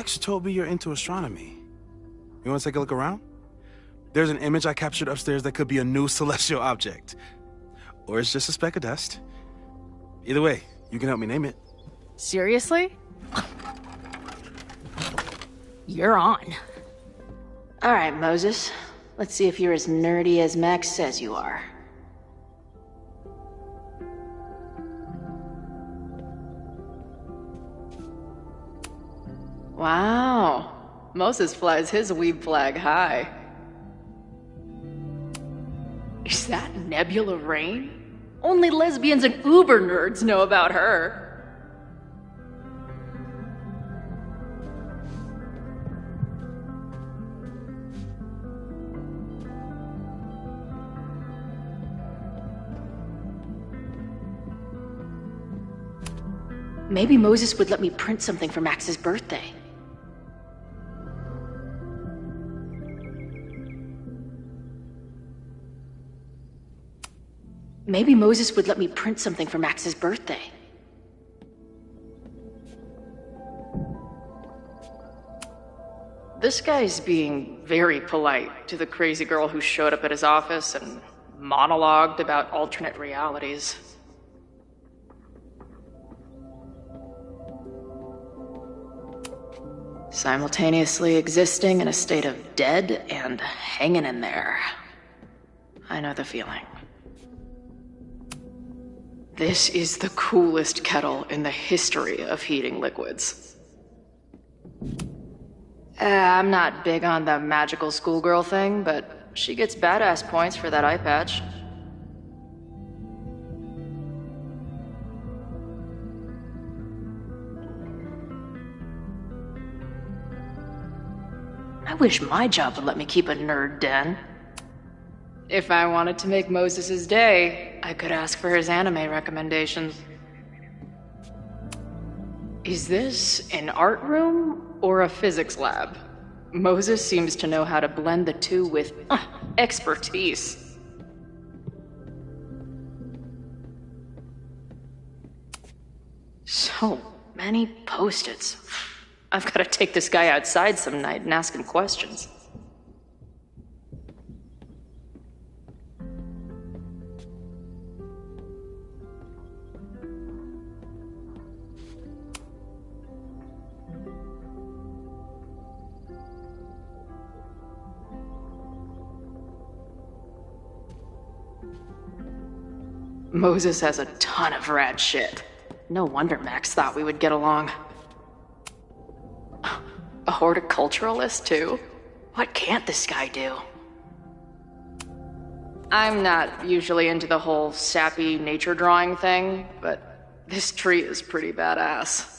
Max told me you're into astronomy. You want to take a look around? There's an image I captured upstairs that could be a new celestial object. Or it's just a speck of dust. Either way, you can help me name it. Seriously? You're on. All right, Moses. Let's see if you're as nerdy as Max says you are. Wow. Moses flies his weeb flag high. Is that Nebula Rain? Only lesbians and uber nerds know about her. Maybe Moses would let me print something for Max's birthday. Maybe Moses would let me print something for Max's birthday. This guy's being very polite to the crazy girl who showed up at his office and monologued about alternate realities. Simultaneously existing in a state of dead and hanging in there. I know the feeling. This is the coolest kettle in the history of heating liquids. I'm not big on the magical schoolgirl thing, but she gets badass points for that eye patch. I wish my job would let me keep a nerd den. If I wanted to make Moses' day, I could ask for his anime recommendations. Is this an art room or a physics lab? Moses seems to know how to blend the two with expertise. So many post-its. I've got to take this guy outside some night and ask him questions. Moses has a ton of rad shit. No wonder Max thought we would get along. A horticulturalist, too? What can't this guy do? I'm not usually into the whole sappy nature drawing thing, but this tree is pretty badass.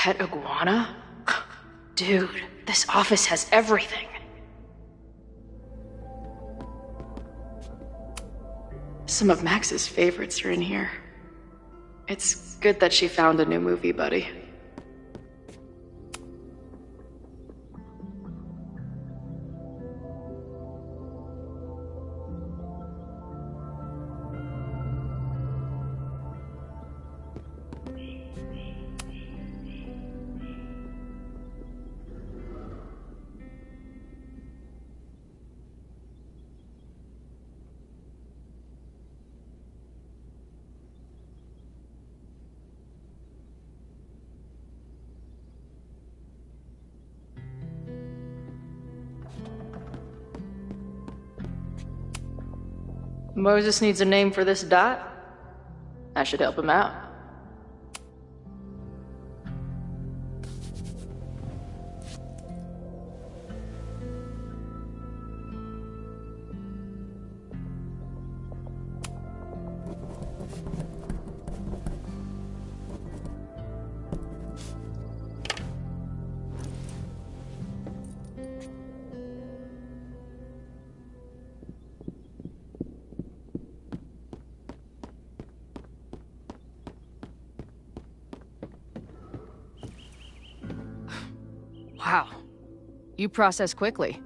pet iguana? Dude, this office has everything. Some of Max's favorites are in here. It's good that she found a new movie buddy. Moses needs a name for this dot. I should help him out. Wow. You process quickly.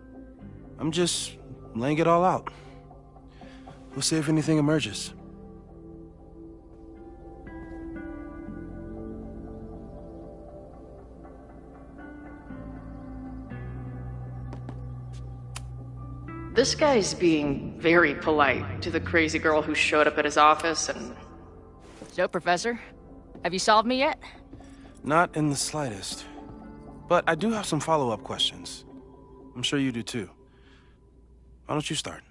I'm just laying it all out. We'll see if anything emerges. This guy's being very polite to the crazy girl who showed up at his office and... So, Professor, have you solved me yet? Not in the slightest. But I do have some follow-up questions. I'm sure you do too. Why don't you start?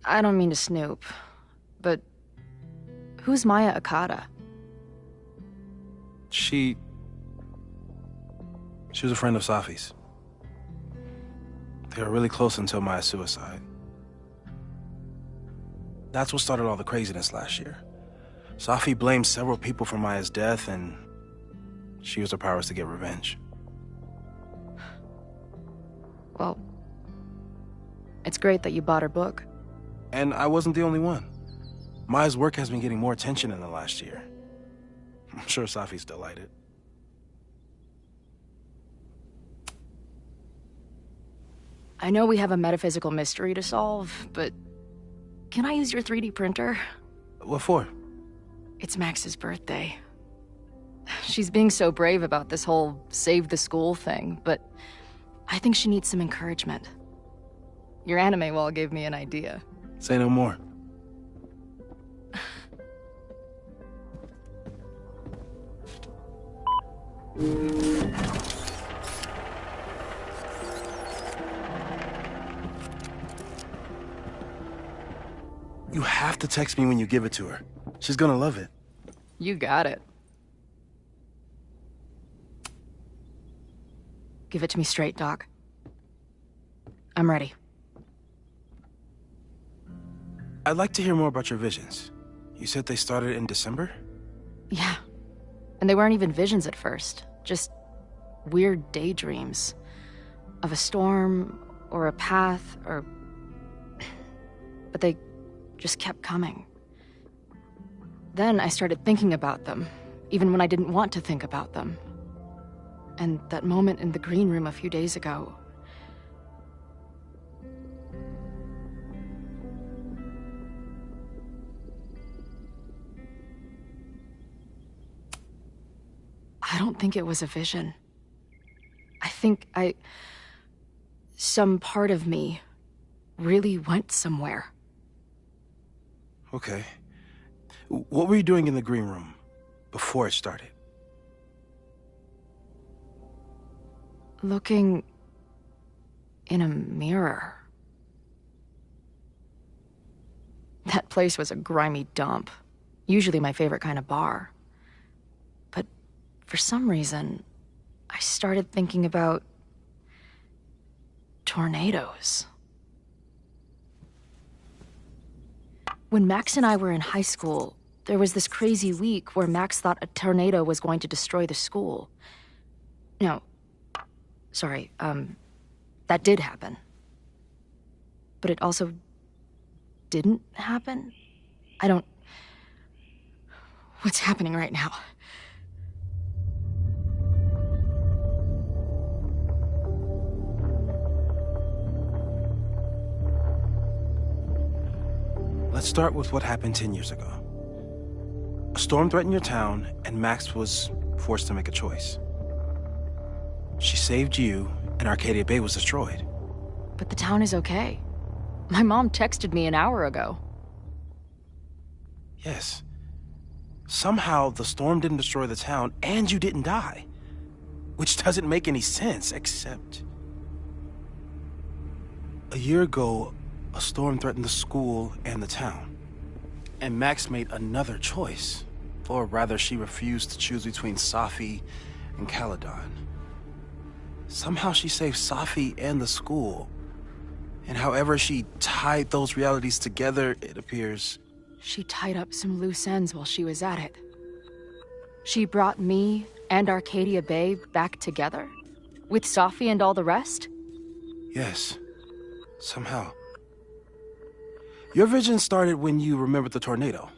I don't mean to snoop, but who's Maya Okada? She was a friend of Safi's. They were really close until Maya's suicide. That's what started all the craziness last year. Safi blamed several people for Maya's death, and she used her powers to get revenge. Well, it's great that you bought her book. And I wasn't the only one. Maya's work has been getting more attention in the last year. I'm sure Safi's delighted. I know we have a metaphysical mystery to solve, but can I use your 3D printer? What for? It's Max's birthday. She's being so brave about this whole save the school thing, but I think she needs some encouragement. Your anime wall gave me an idea. Say no more. You have to text me when you give it to her. She's gonna love it. You got it. Give it to me straight, Doc. I'm ready. I'd like to hear more about your visions. You said they started in December? Yeah. And they weren't even visions at first. Just weird daydreams. Of a storm, or a path, or... But they just kept coming. Then I started thinking about them, even when I didn't want to think about them. And that moment in the green room a few days ago... I don't think it was a vision. I think some part of me really went somewhere. Okay. What were you doing in the green room before it started? Looking in a mirror. That place was a grimy dump. Usually my favorite kind of bar. But for some reason, I started thinking about tornadoes. When Max and I were in high school, there was this crazy week where Max thought a tornado was going to destroy the school. No. Sorry, that did happen. But it also didn't happen? I don't... What's happening right now? Let's start with what happened 10 years ago. A storm threatened your town, and Max was forced to make a choice. She saved you, and Arcadia Bay was destroyed. But the town is okay. My mom texted me an hour ago. Yes. Somehow, the storm didn't destroy the town, and you didn't die. Which doesn't make any sense, except... A year ago, a storm threatened the school and the town. And Max made another choice. Or rather, she refused to choose between Safi and Caledon. Somehow she saved Safi and the school. And however she tied those realities together, it appears... She tied up some loose ends while she was at it. She brought me and Arcadia Bay back together? With Safi and all the rest? Yes. Somehow. Your vision started when you remembered the tornado.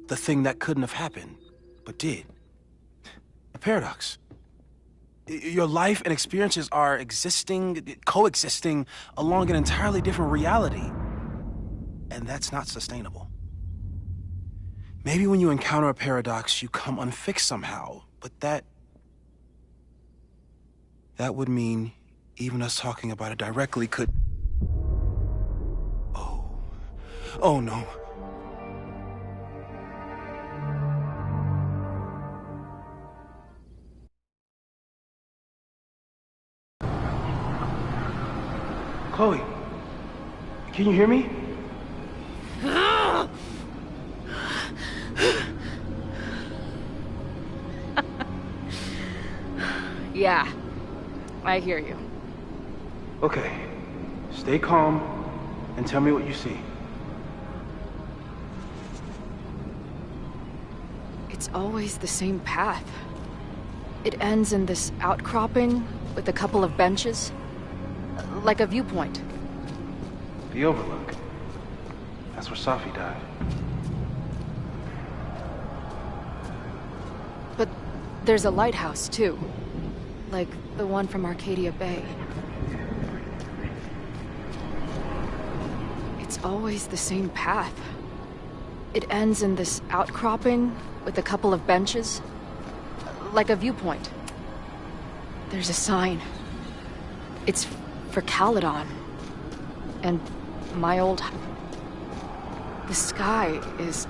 The thing that couldn't have happened, but did. A paradox. Your life and experiences are coexisting along an entirely different reality. And that's not sustainable. Maybe when you encounter a paradox, you come unfixed somehow, but that would mean even us talking about it directly could... Oh no. Chloe, can you hear me? Yeah, I hear you. Okay, stay calm and tell me what you see. It's always the same path. It ends in this outcropping with a couple of benches. Like a viewpoint. The Overlook. That's where Safi died. But there's a lighthouse, too. Like the one from Arcadia Bay. It's always the same path. It ends in this outcropping with a couple of benches. Like a viewpoint. There's a sign. It's for Caledon. And my old... The sky is...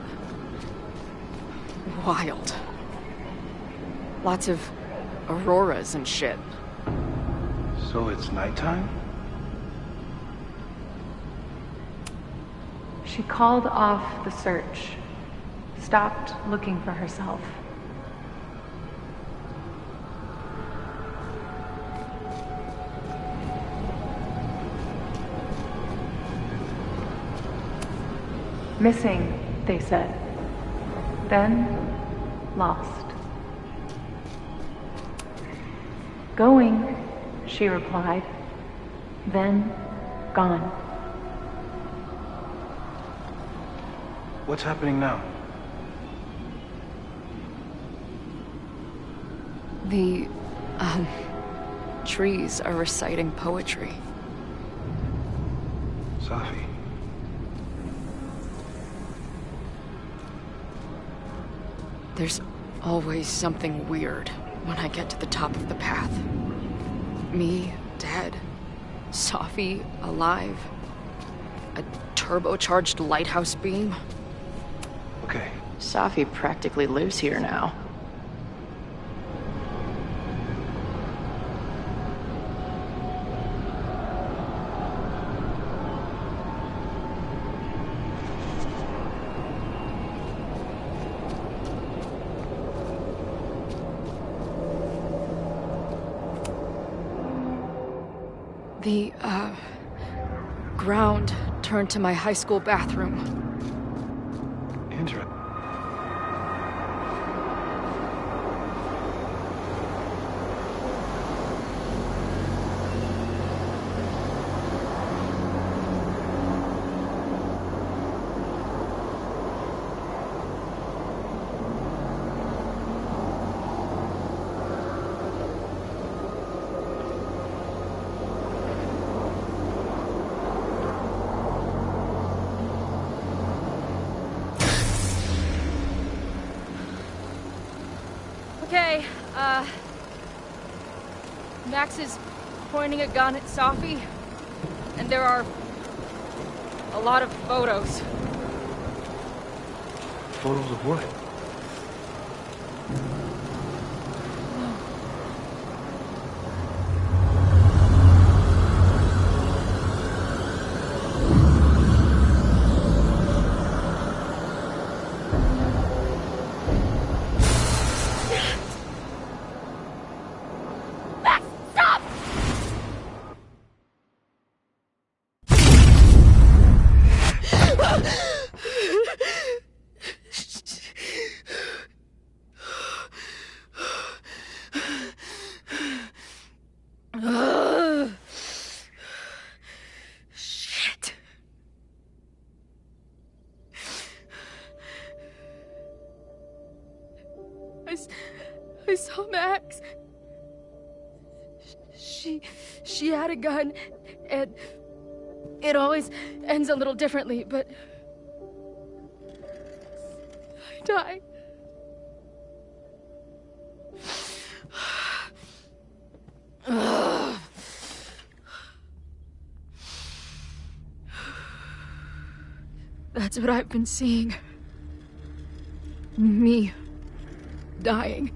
wild. Lots of auroras and shit. So it's nighttime? She called off the search, stopped looking for herself. Missing, they said. Then, lost. Going, she replied. Then, gone. What's happening now? The, trees are reciting poetry. Safi. There's always something weird when I get to the top of the path. Me, dead. Safi, alive. A turbocharged lighthouse beam. Okay. Safi practically lives here now. The, ground turned to my high school bathroom. Interesting. Okay, Max is pointing a gun at Safi, and there are a lot of photos. Photos of what? Shit. I saw Max. She had a gun, and it always ends a little differently, but I died. That's what I've been seeing. Me dying.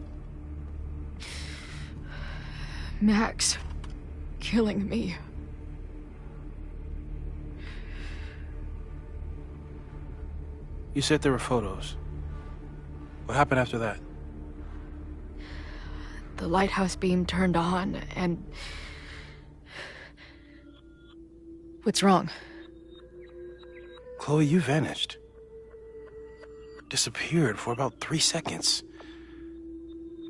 Max killing me. You said there were photos. What happened after that? The lighthouse beam turned on, and... What's wrong? Chloe, you vanished. Disappeared for about 3 seconds.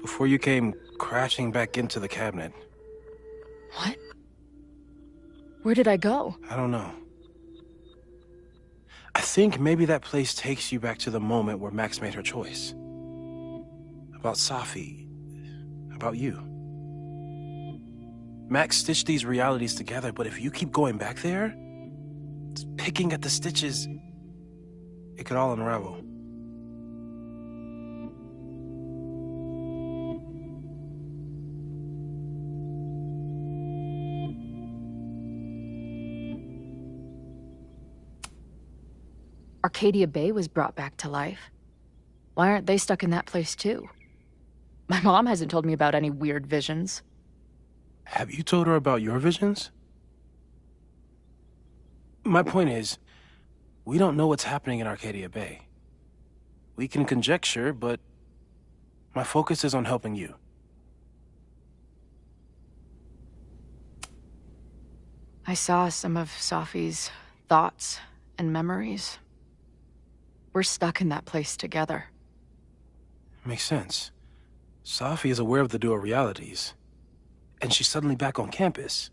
Before you came crashing back into the cabinet. What? Where did I go? I don't know. I think maybe that place takes you back to the moment where Max made her choice. About Safi. About you. Max stitched these realities together, but if you keep going back there, picking at the stitches, it could all unravel. Arcadia Bay was brought back to life. Why aren't they stuck in that place too? My mom hasn't told me about any weird visions. Have you told her about your visions? My point is, we don't know what's happening in Arcadia Bay. We can conjecture, but my focus is on helping you. I saw some of Safi's thoughts and memories. We're stuck in that place together. Makes sense. Safi is aware of the dual realities, and she's suddenly back on campus.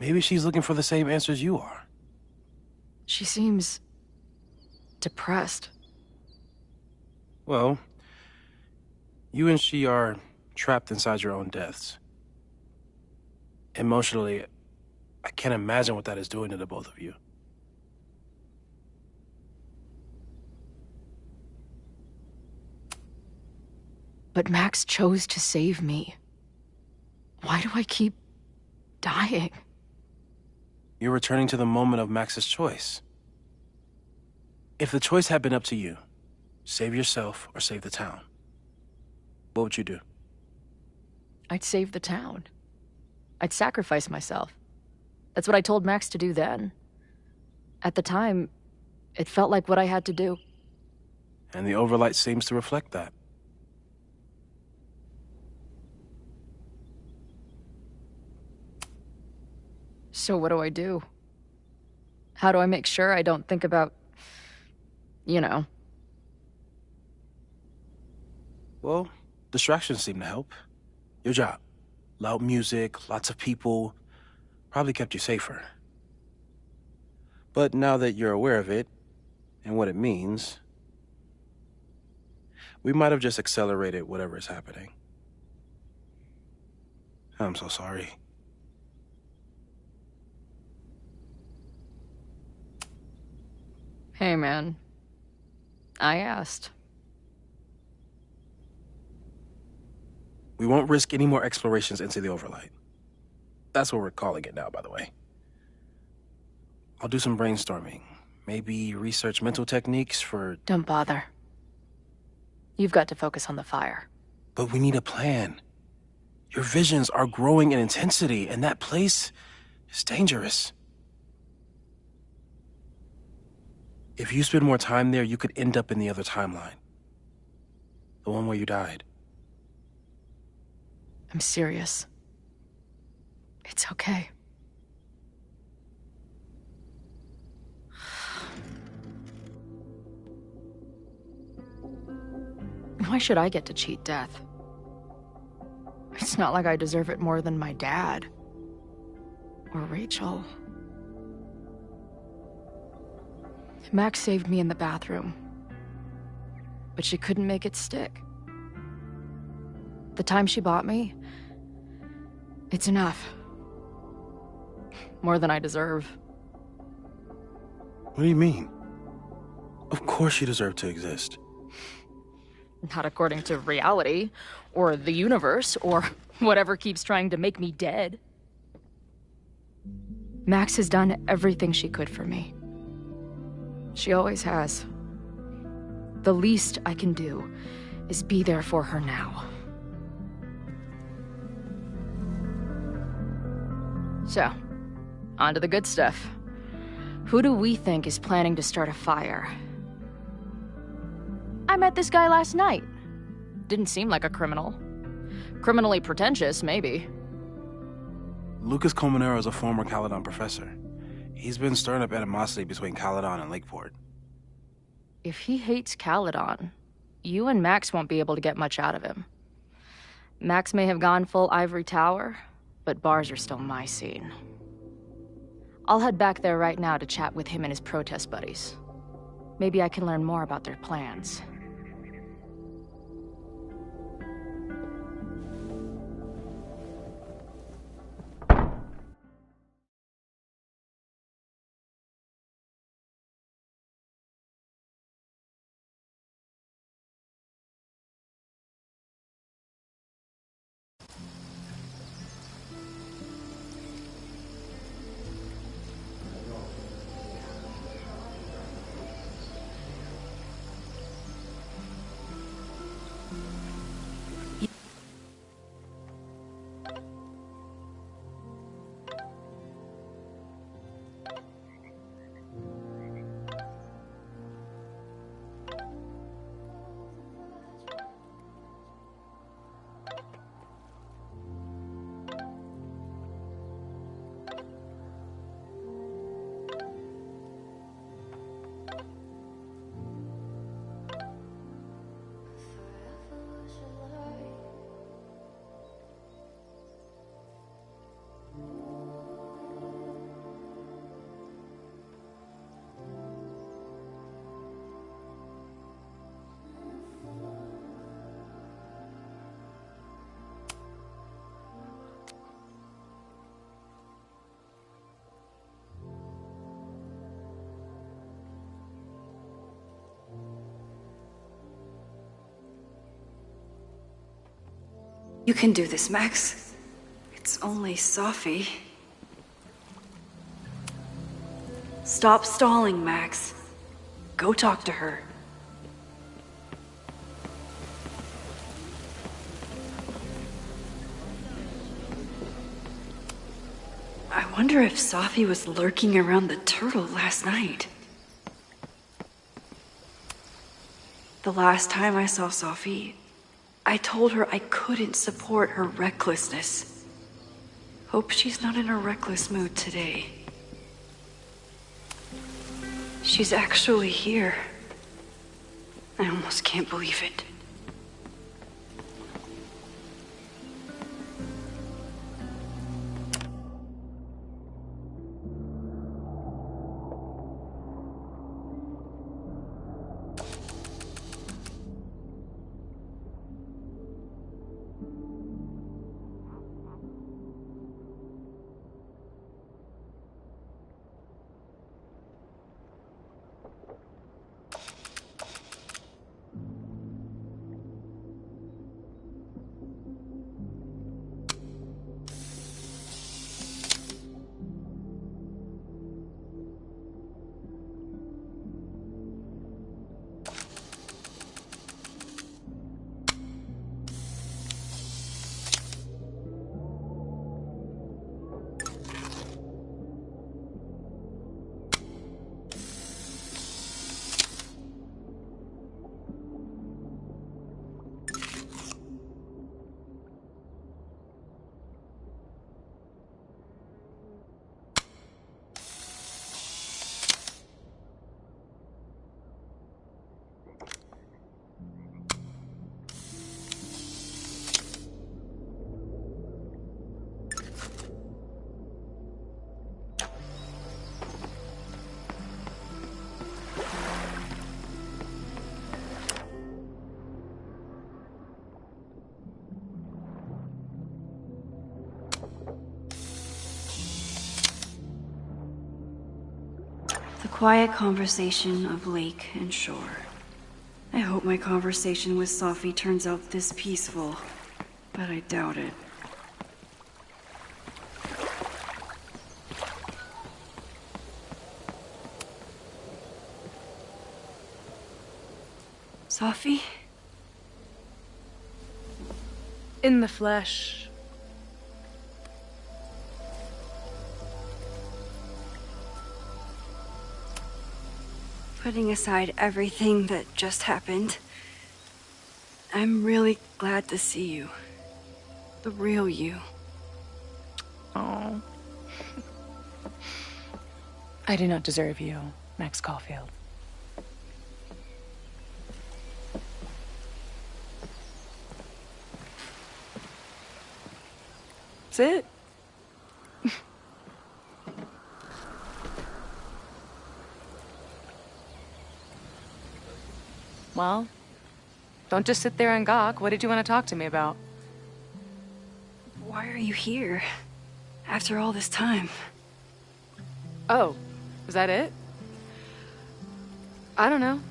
Maybe she's looking for the same answers you are. She seems... depressed. Well, you and she are trapped inside your own deaths. Emotionally, I can't imagine what that is doing to the both of you. But Max chose to save me. Why do I keep dying? You're returning to the moment of Max's choice. If the choice had been up to you, save yourself or save the town, what would you do? I'd save the town. I'd sacrifice myself. That's what I told Max to do then. At the time, it felt like what I had to do. And the overlight seems to reflect that. So what do I do? How do I make sure I don't think about You know. Well, distractions seem to help. Your job. Loud music, lots of people, probably kept you safer. But now that you're aware of it, and what it means, we might have just accelerated whatever is happening. I'm so sorry. Hey, man. I asked. We won't risk any more explorations into the Overlight. That's what we're calling it now, by the way. I'll do some brainstorming. Maybe research mental techniques for... Don't bother. You've got to focus on the fire. But we need a plan. Your visions are growing in intensity, and that place is dangerous. If you spend more time there, you could end up in the other timeline. The one where you died. I'm serious. It's okay. Why should I get to cheat death? It's not like I deserve it more than my dad. Or Rachel. Max saved me in the bathroom. But she couldn't make it stick. The time she bought me, it's enough. More than I deserve. What do you mean? Of course you deserve to exist. Not according to reality, or the universe, or whatever keeps trying to make me dead. Max has done everything she could for me. She always has. The least I can do is be there for her now. So, on to the good stuff. Who do we think is planning to start a fire? I met this guy last night. Didn't seem like a criminal. Criminally pretentious, maybe. Lucas Colmenero is a former Caledon professor. He's been stirring up animosity between Caledon and Lakeport. If he hates Caledon, you and Max won't be able to get much out of him. Max may have gone full ivory tower, but bars are still my scene. I'll head back there right now to chat with him and his protest buddies. Maybe I can learn more about their plans. You can do this, Max. It's only Safi. Stop stalling, Max. Go talk to her. I wonder if Safi was lurking around the turtle last night. The last time I saw Safi, I told her I couldn't support her recklessness. Hope she's not in a reckless mood today. She's actually here. I almost can't believe it. The quiet conversation of lake and shore. I hope my conversation with Safi turns out this peaceful, but I doubt it. Safi? In the flesh. Putting aside everything that just happened, I'm really glad to see you. The real you. Oh. I do not deserve you, Max Caulfield. That's it. Well, don't just sit there and gawk. What did you want to talk to me about? Why are you here? After all this time? Oh, was that it? I don't know.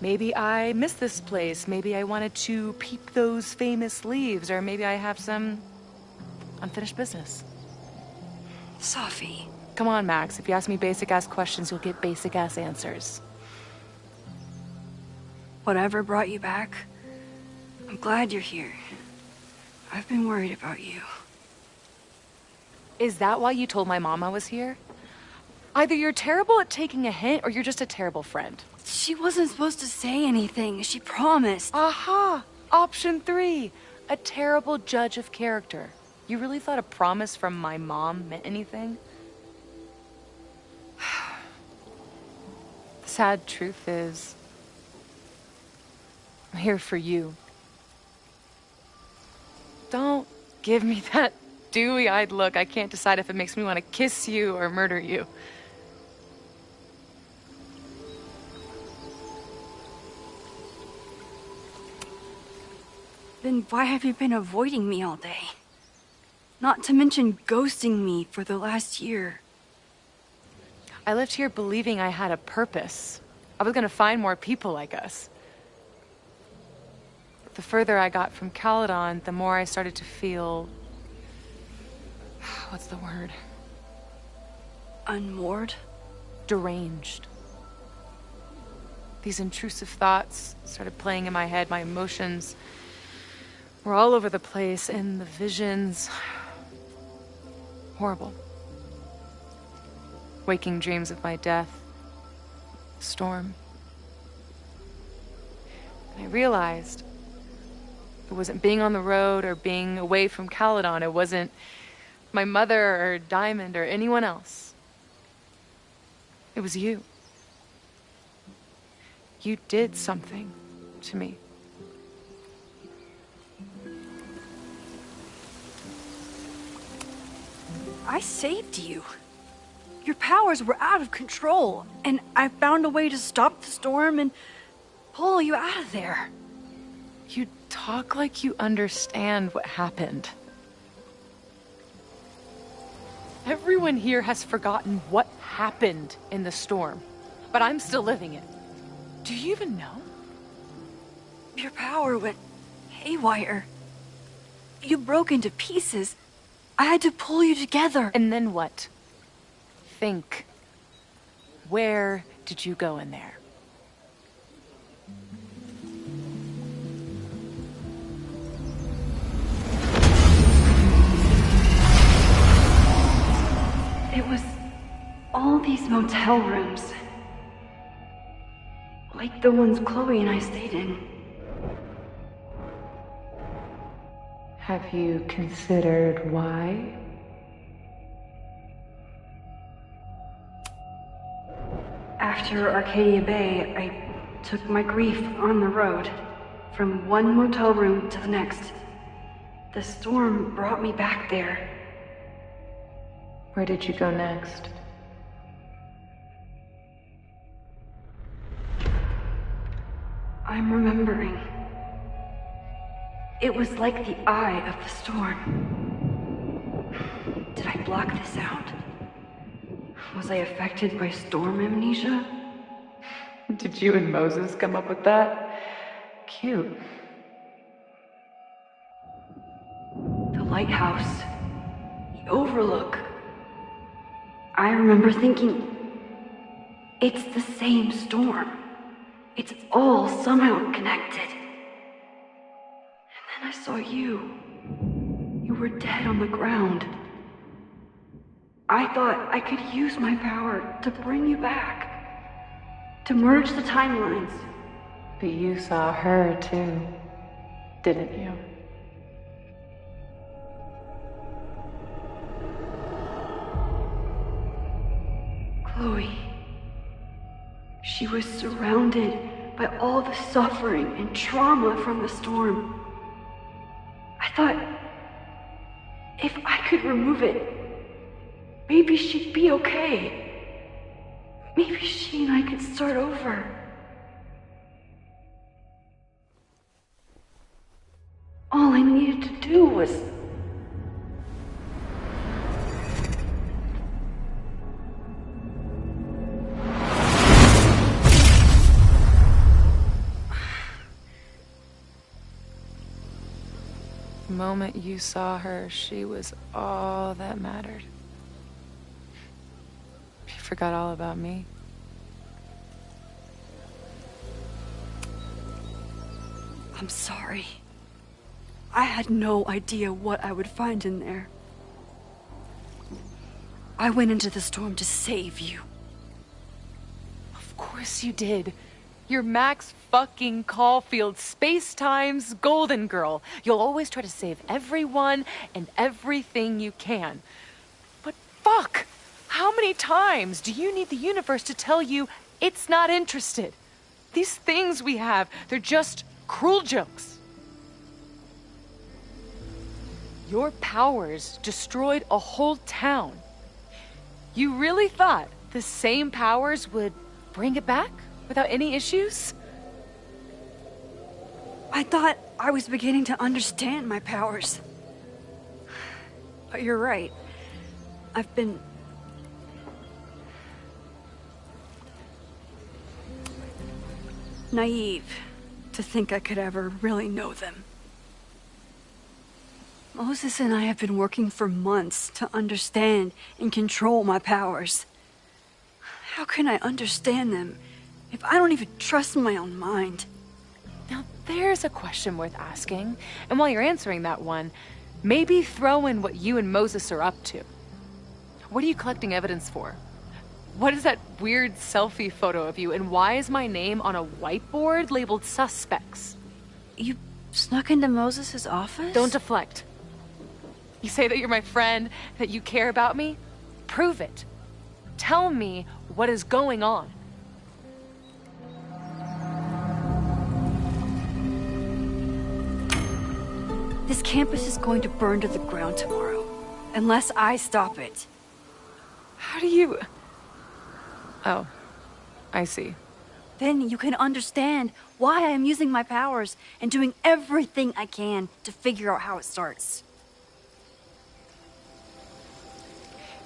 Maybe I missed this place. Maybe I wanted to peep those famous leaves, or maybe I have some unfinished business. Safi. Come on, Max. If you ask me basic-ass questions, you'll get basic-ass answers. Whatever brought you back, I'm glad you're here. I've been worried about you. Is that why you told my mom I was here? Either you're terrible at taking a hint, or you're just a terrible friend. She wasn't supposed to say anything. She promised. Aha! Option 3. A terrible judge of character. You really thought a promise from my mom meant anything? The sad truth is, I'm here for you. Don't give me that dewy-eyed look. I can't decide if it makes me want to kiss you or murder you. Then why have you been avoiding me all day? Not to mention ghosting me for the last year. I left here believing I had a purpose. I was gonna find more people like us. The further I got from Caledon, the more I started to feel... what's the word? Unmoored? Deranged. These intrusive thoughts started playing in my head. My emotions were all over the place, and the visions... horrible. Waking dreams of my death. Storm. And I realized it wasn't being on the road or being away from Caledon. It wasn't my mother or Diamond or anyone else. It was you. You did something to me. I saved you. Your powers were out of control, and I found a way to stop the storm and pull you out of there. You talk like you understand what happened. Everyone here has forgotten what happened in the storm, but I'm still living it. Do you even know? Your power went haywire. You broke into pieces. I had to pull you together. And then what? Think. Where did you go in there? It was all these motel rooms. Like the ones Chloe and I stayed in. Have you considered why? After Arcadia Bay, I took my grief on the road, from one motel room to the next. The storm brought me back there. Where did you go next? I'm remembering. It was like the eye of the storm. Did I block this out? Was I affected by storm amnesia? Did you and Moses come up with that? Cute. The lighthouse. The overlook. I remember thinking, it's the same storm. It's all somehow connected. And then I saw you. You were dead on the ground. I thought I could use my power to bring you back. To merge the timelines. But you saw her too, didn't you? Chloe. She was surrounded by all the suffering and trauma from the storm. I thought, if I could remove it, maybe she'd be okay. Maybe she and I could start over. All I needed to do was... The moment you saw her, she was all that mattered. You forgot all about me. I'm sorry. I had no idea what I would find in there. I went into the storm to save you. Of course you did. You're Max fucking Caulfield, Space-Time's golden girl. You'll always try to save everyone and everything you can. But fuck! How many times do you need the universe to tell you it's not interested? These things we have, they're just cruel jokes. Your powers destroyed a whole town. You really thought the same powers would bring it back without any issues? I thought I was beginning to understand my powers. But you're right. I've been... naive to think I could ever really know them. Moses and I have been working for months to understand and control my powers. How can I understand them if I don't even trust my own mind? Now, there's a question worth asking. And while you're answering that one, maybe throw in what you and Moses are up to. What are you collecting evidence for? What is that weird selfie photo of you? And why is my name on a whiteboard labeled suspects? You snuck into Moses' office? Don't deflect. You say that you're my friend, that you care about me? Prove it. Tell me what is going on. This campus is going to burn to the ground tomorrow, unless I stop it. How do you... Oh, I see. Then you can understand why I am using my powers and doing everything I can to figure out how it starts.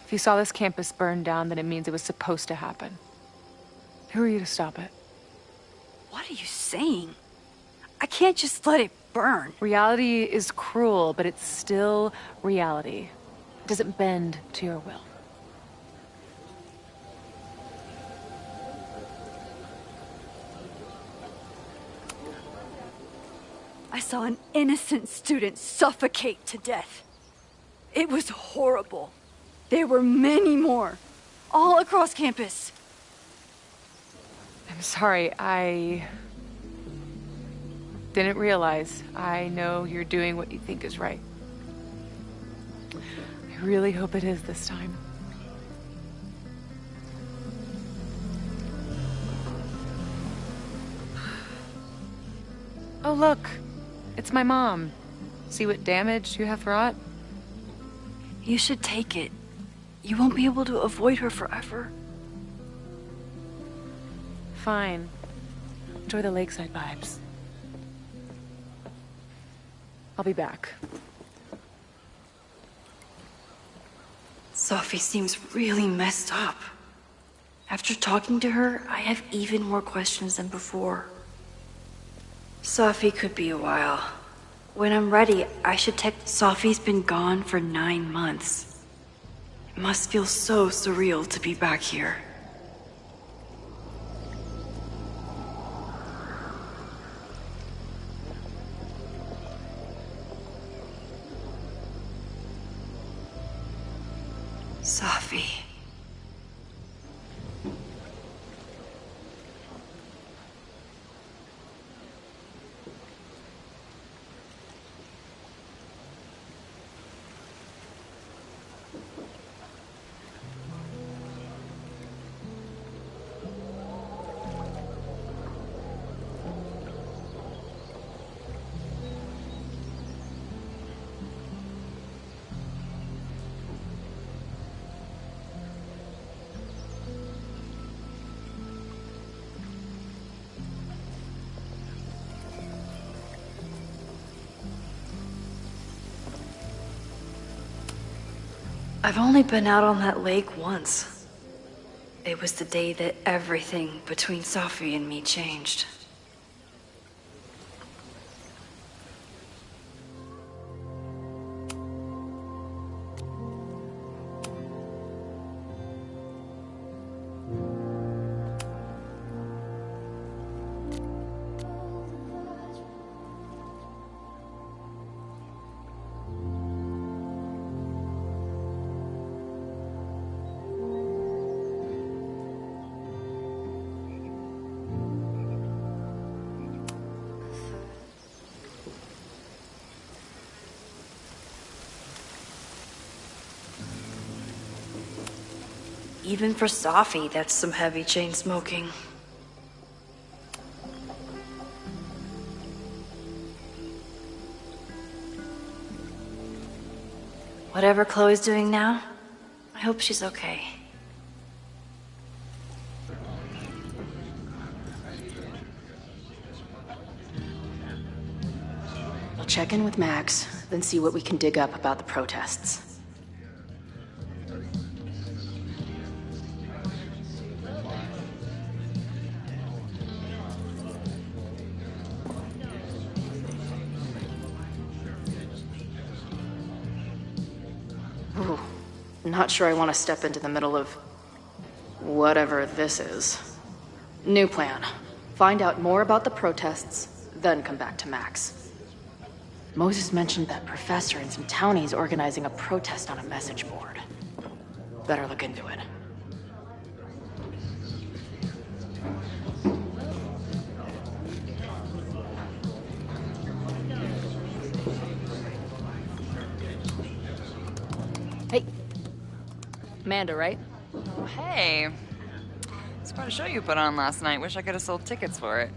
If you saw this campus burn down, then it means it was supposed to happen. Who are you to stop it? What are you saying? I can't just let it burn. Reality is cruel, but it's still reality. It doesn't bend to your will. I saw an innocent student suffocate to death. It was horrible. There were many more, all across campus. I'm sorry, I didn't realize. I know you're doing what you think is right. I really hope it is this time. Oh, look. It's my mom. See what damage you have wrought? You should take it. You won't be able to avoid her forever. Fine. Enjoy the lakeside vibes. I'll be back. Sophie seems really messed up. After talking to her, I have even more questions than before. Sophie could be a while. When I'm ready, I should text. Sophie's been gone for 9 months. It must feel so surreal to be back here. Sophie. I've only been out on that lake once. It was the day that everything between Sophie and me changed. Even for Sophie, that's some heavy chain smoking. Whatever Chloe's doing now, I hope she's okay. We'll check in with Max, then see what we can dig up about the protests. Ooh, not sure I want to step into the middle of whatever this is. New plan. Find out more about the protests, then come back to Max. Moses mentioned that professor and some townies organizing a protest on a message board. Better look into it. Hey. Amanda, right? Hey. It's quite a show you put on last night. Wish I could have sold tickets for it.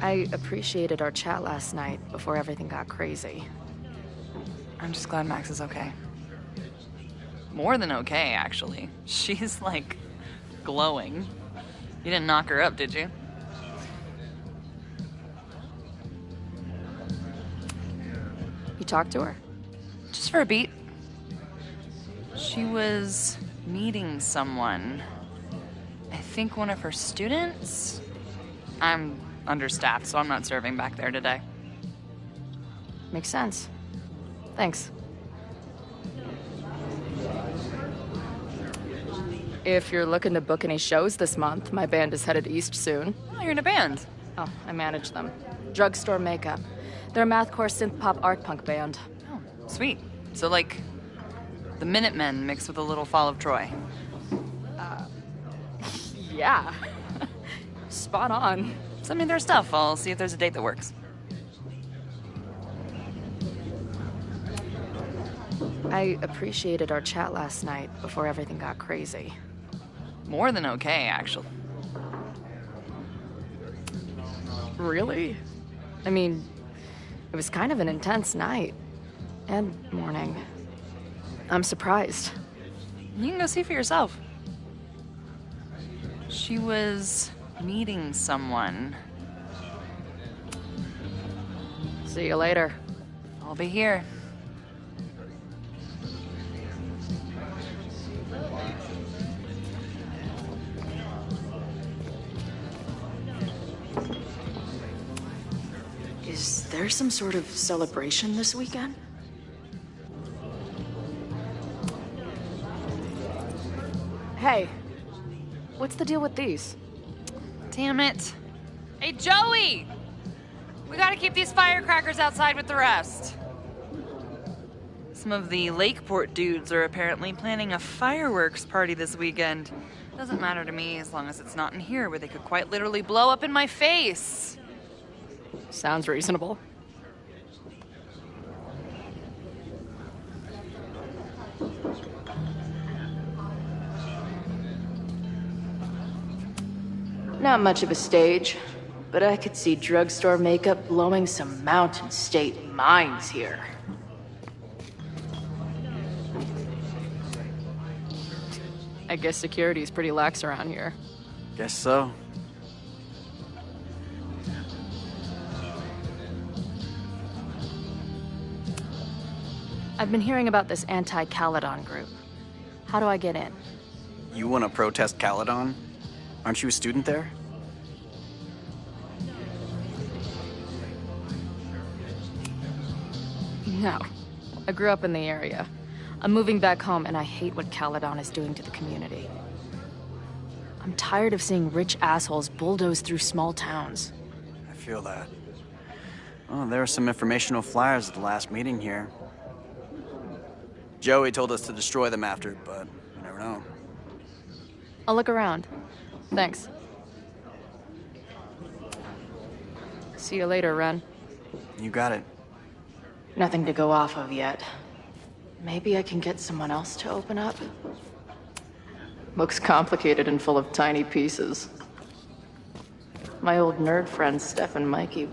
I appreciated our chat last night before everything got crazy. I'm just glad Max is okay. More than okay, actually. She's, like, glowing. You didn't knock her up, did you? You talked to her? Just for a beat. She was meeting someone. I think one of her students? I'm understaffed, so I'm not serving back there today. Makes sense. Thanks. If you're looking to book any shows this month, my band is headed east soon. Oh, you're in a band. Oh, I manage them. Drugstore Makeup. They're a mathcore synth-pop art punk band. Oh, sweet. So, like, the Minutemen mixed with a little Fall of Troy. Yeah. Spot on. Send me their stuff. I'll see if there's a date that works. I appreciated our chat last night before everything got crazy. More than okay, actually. Really? I mean, it was kind of an intense night. And morning. I'm surprised. You can go see for yourself. She was meeting someone. See you later. I'll be here. Is there some sort of celebration this weekend? Hey, what's the deal with these? Damn it. Hey, Joey! We gotta keep these firecrackers outside with the rest. Some of the Lakeport dudes are apparently planning a fireworks party this weekend. Doesn't matter to me as long as it's not in here where they could quite literally blow up in my face. Sounds reasonable. Not much of a stage, but I could see Drugstore Makeup blowing some Mountain State mines here. I guess security's pretty lax around here. Guess so. I've been hearing about this anti-Caledon group. How do I get in? You want to protest Caledon? Aren't you a student there? No. I grew up in the area. I'm moving back home, and I hate what Caledon is doing to the community. I'm tired of seeing rich assholes bulldoze through small towns. I feel that. Oh, there were some informational flyers at the last meeting here. Joey told us to destroy them after, but you never know. I'll look around. Thanks. See you later, Ren. You got it. Nothing to go off of yet. Maybe I can get someone else to open up? Looks complicated and full of tiny pieces. My old nerd friends, Steph and Mikey.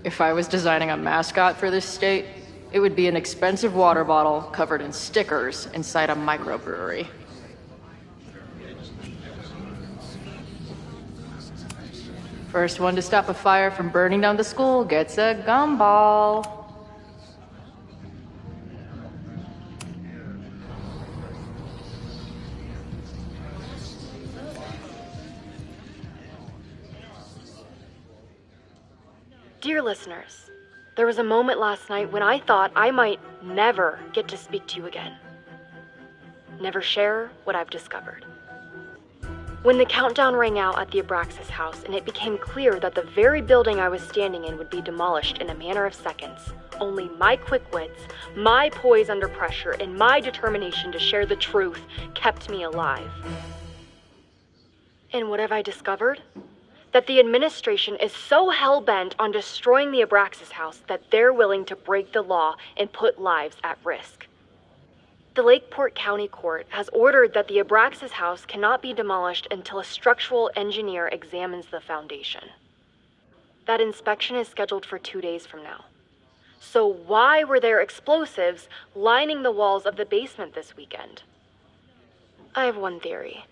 If I was designing a mascot for this state, it would be an expensive water bottle covered in stickers inside a microbrewery. First one to stop a fire from burning down the school gets a gumball. Dear listeners, there was a moment last night when I thought I might never get to speak to you again. Never share what I've discovered. When the countdown rang out at the Abraxas house and it became clear that the very building I was standing in would be demolished in a matter of seconds, only my quick wits, my poise under pressure, and my determination to share the truth kept me alive. And what have I discovered? That the administration is so hell-bent on destroying the Abraxas house that they're willing to break the law and put lives at risk. The Lakeport County Court has ordered that the Abraxas house cannot be demolished until a structural engineer examines the foundation. That inspection is scheduled for 2 days from now. So why were there explosives lining the walls of the basement this weekend? I have one theory.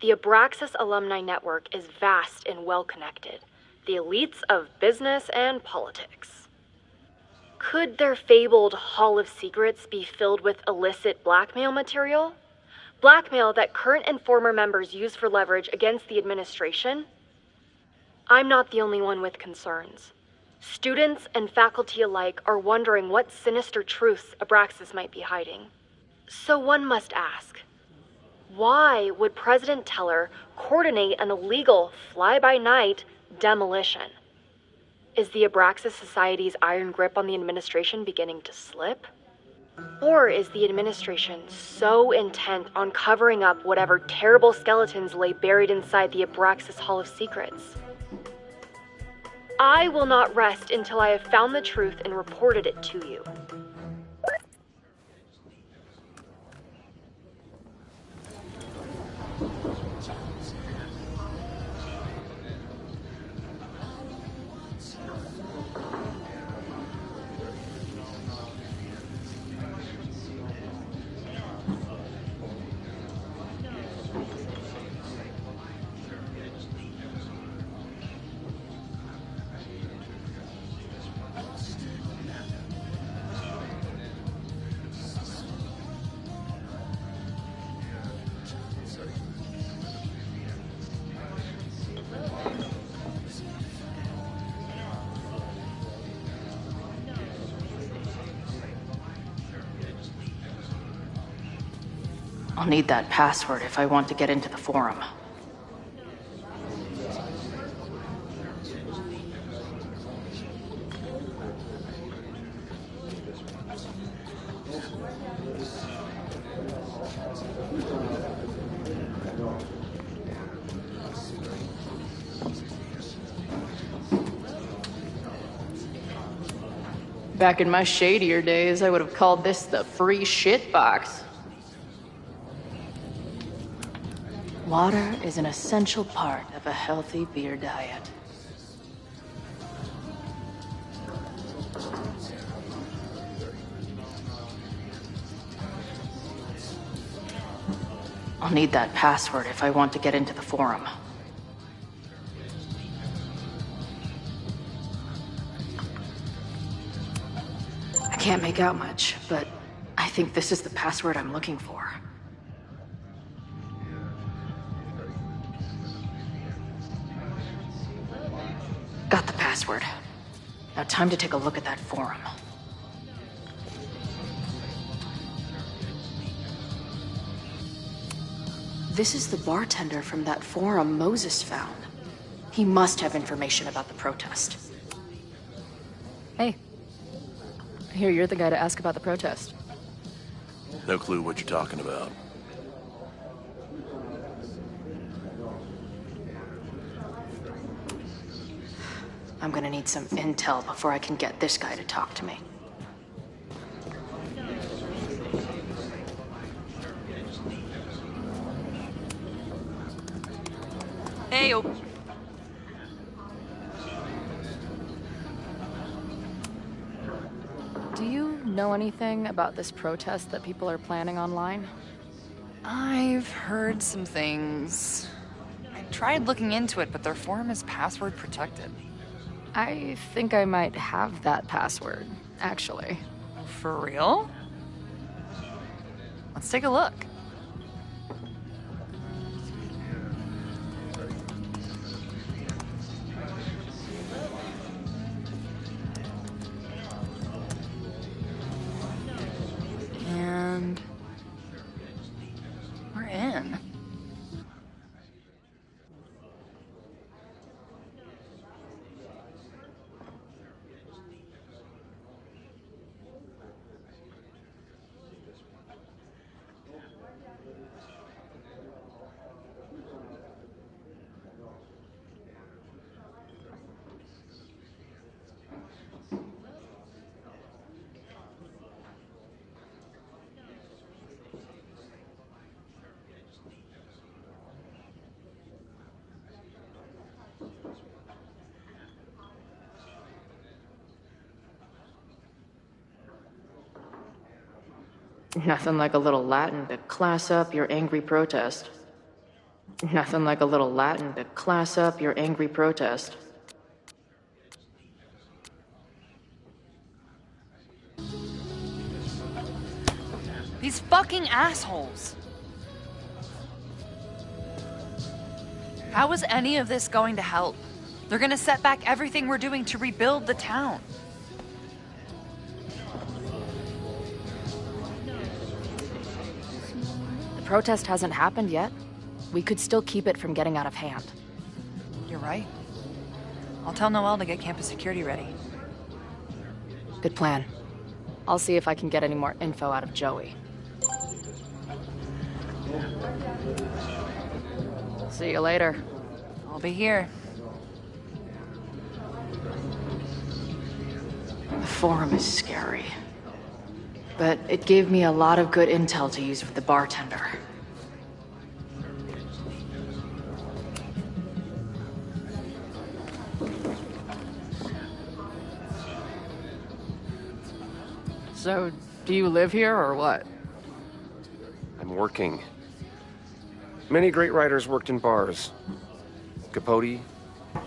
The Abraxas alumni network is vast and well-connected. The elites of business and politics. Could their fabled Hall of Secrets be filled with illicit blackmail material? Blackmail that current and former members use for leverage against the administration? I'm not the only one with concerns. Students and faculty alike are wondering what sinister truths Abraxas might be hiding. So one must ask, why would President Teller coordinate an illegal fly-by-night demolition? Is the Abraxas Society's iron grip on the administration beginning to slip? Or is the administration so intent on covering up whatever terrible skeletons lay buried inside the Abraxas Hall of Secrets? I will not rest until I have found the truth and reported it to you. I'll need that password if I want to get into the forum. Back in my shadier days, I would have called this the free shit box. Water is an essential part of a healthy beer diet. I'll need that password if I want to get into the forum. I can't make out much, but I think this is the password I'm looking for. Got the password. Now time to take a look at that forum. This is the bartender from that forum Moses found. He must have information about the protest. Hey. I hear you're the guy to ask about the protest. No clue what you're talking about. I'm gonna need some intel before I can get this guy to talk to me. Hey, Do you know anything about this protest that people are planning online? I've heard some things. I tried looking into it, but their forum is password protected. I think I might have that password, actually. For real? Let's take a look. And we're in. Nothing like a little Latin to class up your angry protest. Nothing like a little Latin to class up your angry protest. These fucking assholes. How is any of this going to help? They're gonna set back everything we're doing to rebuild the town. The protest hasn't happened yet. We could still keep it from getting out of hand. You're right. I'll tell Noelle to get campus security ready. Good plan. I'll see if I can get any more info out of Joey. See you later. I'll be here. The forum is scary. But it gave me a lot of good intel to use with the bartender. So, do you live here or what? I'm working. Many great writers worked in bars. Capote,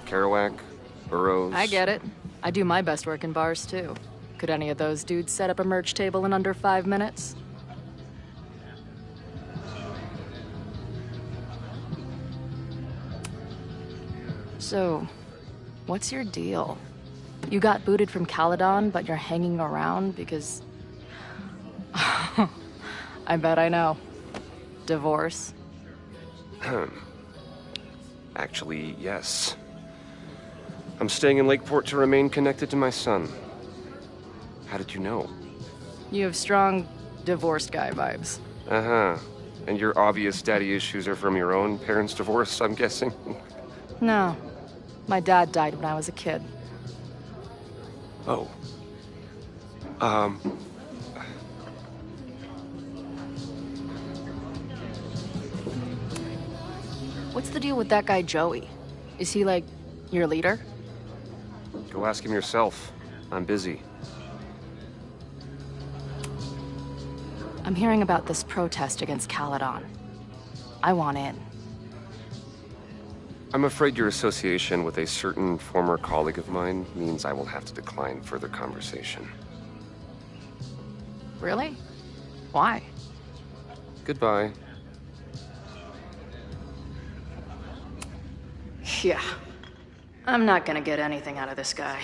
Kerouac, Burroughs. I get it. I do my best work in bars, too. Could any of those dudes set up a merch table in under 5 minutes? So, what's your deal? You got booted from Caledon, but you're hanging around because... I bet I know. Divorce? Actually, yes. I'm staying in Lakeport to remain connected to my son. How did you know? You have strong divorced guy vibes. Uh-huh. And your obvious daddy issues are from your own parents' divorce, I'm guessing? No. My dad died when I was a kid. Oh. What's the deal with that guy Joey? Is he, like, your leader? Go ask him yourself. I'm busy. I'm hearing about this protest against Caledon. I want in. I'm afraid your association with a certain former colleague of mine means I will have to decline further conversation. Really? Why? Goodbye. Yeah. I'm not gonna get anything out of this guy.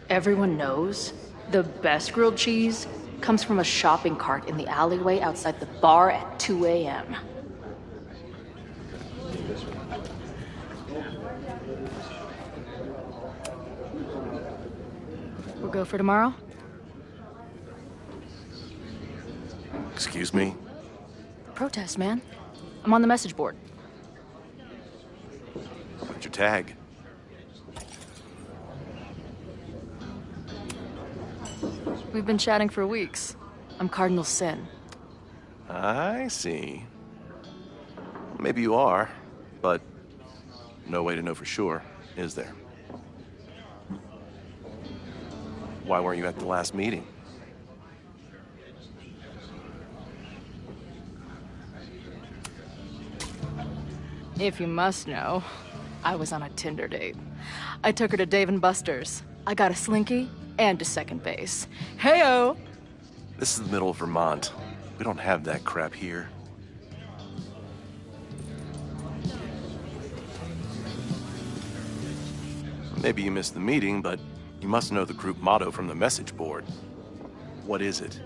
Everyone knows the best grilled cheese comes from a shopping cart in the alleyway outside the bar at 2 a.m. We'll go for tomorrow? Excuse me? Protest, man. I'm on the message board. What's your tag? We've been chatting for weeks. I'm Cardinal Sin. I see. Maybe you are, but no way to know for sure, is there? Why weren't you at the last meeting? If you must know, I was on a Tinder date. I took her to Dave & Buster's. I got a Slinky and to second base. Heyo! This is the middle of Vermont. We don't have that crap here. Maybe you missed the meeting, but you must know the group motto from the message board. What is it?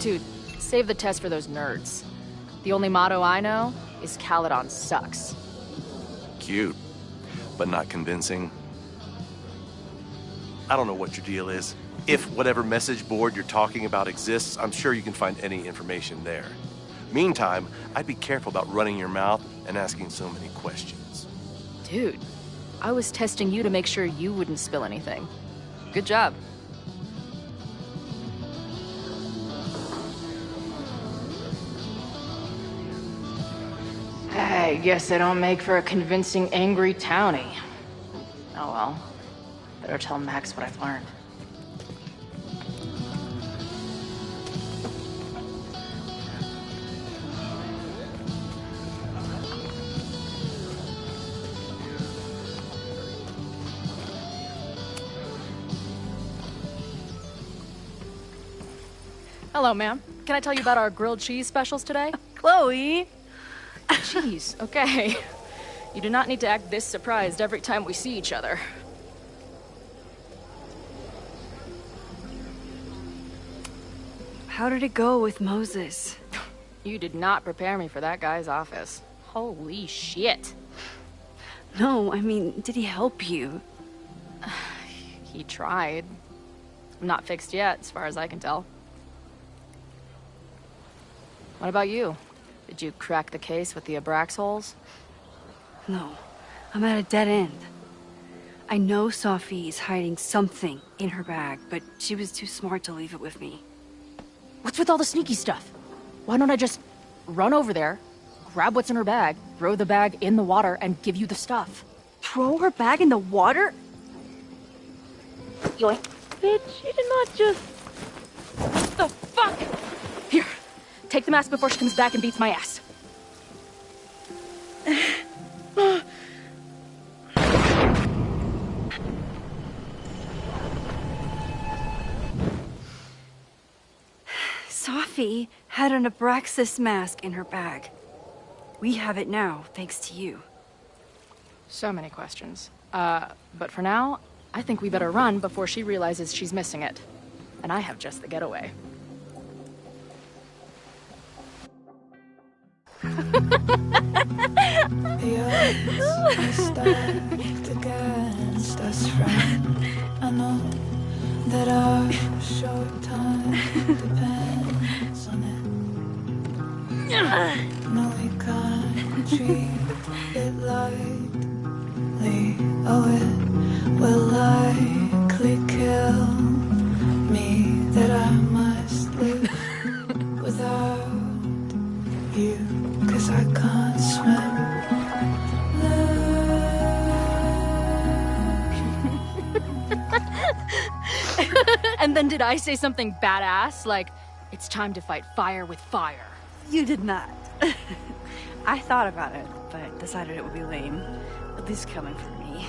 Dude, save the test for those nerds. The only motto I know is Caledon sucks. Cute, but not convincing. I don't know what your deal is. If whatever message board you're talking about exists, I'm sure you can find any information there. Meantime, I'd be careful about running your mouth and asking so many questions. Dude, I was testing you to make sure you wouldn't spill anything. Good job. I guess I don't make for a convincing angry townie. Oh well. Better tell Max what I've learned. Hello, ma'am. Can I tell you about our grilled cheese specials today? Chloe! Jeez, okay. You do not need to act this surprised every time we see each other. How did it go with Moses? You did not prepare me for that guy's office. Holy shit. No, I mean, did he help you? He tried. Not fixed yet, as far as I can tell. What about you? Did you crack the case with the Abrax holes? No, I'm at a dead end. I know Sophie is hiding something in her bag, but she was too smart to leave it with me. What's with all the sneaky stuff? Why don't I just run over there, grab what's in her bag, throw the bag in the water, and give you the stuff? Throw her bag in the water? Yoink. Bitch, you did not just... What the fuck? Here, take the mask before she comes back and beats my ass. Sophie had an Abraxas mask in her bag. We have it now, thanks to you. So many questions. But for now, I think we better run before she realizes she's missing it. And I have just the getaway. The odds are stacked against us, friend. I know that our short time depends on it. No, we can't treat it lightly. Oh, it will likely kill me that I must live without you, 'cause I can't swim. And then did I say something badass? Like, it's time to fight fire with fire. You did not. I thought about it, but decided it would be lame. At least coming from me.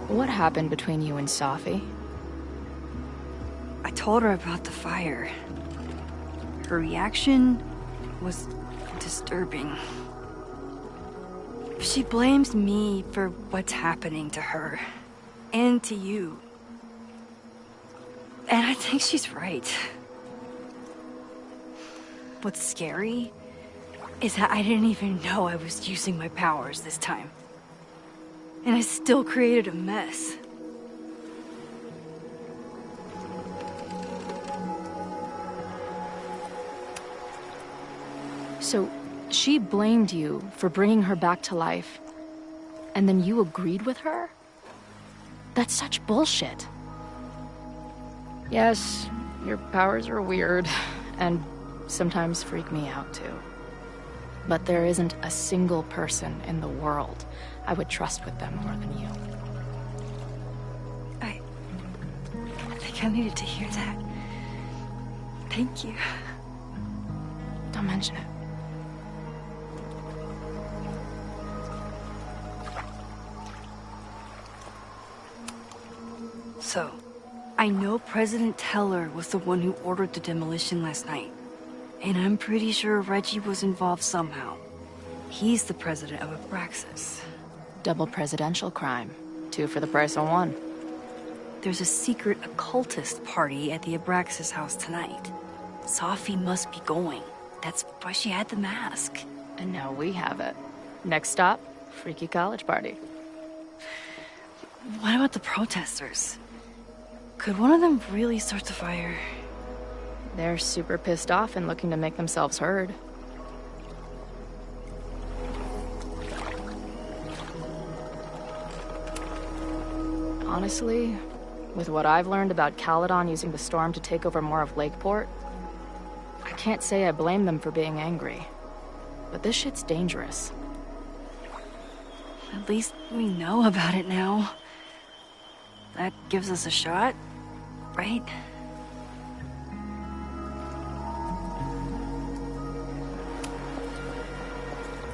What happened between you and Sophie? I told her about the fire. Her reaction was disturbing. She blames me for what's happening to her. And to you. And I think she's right. What's scary is that I didn't even know I was using my powers this time. And I still created a mess. So, she blamed you for bringing her back to life, and then you agreed with her? That's such bullshit. Yes, your powers are weird, and sometimes freak me out too. But there isn't a single person in the world I would trust with them more than you. I think I needed to hear that. Thank you. Don't mention it. So, I know President Teller was the one who ordered the demolition last night. And I'm pretty sure Reggie was involved somehow. He's the president of Abraxas. Double presidential crime. 2 for the price of 1. There's a secret occultist party at the Abraxas house tonight. Sophie must be going. That's why she had the mask. And now we have it. Next stop, freaky college party. What about the protesters? Could one of them really start the fire? They're super pissed off and looking to make themselves heard. Honestly, with what I've learned about Caledon using the storm to take over more of Lakeport, I can't say I blame them for being angry. But this shit's dangerous. At least we know about it now. That gives us a shot, right?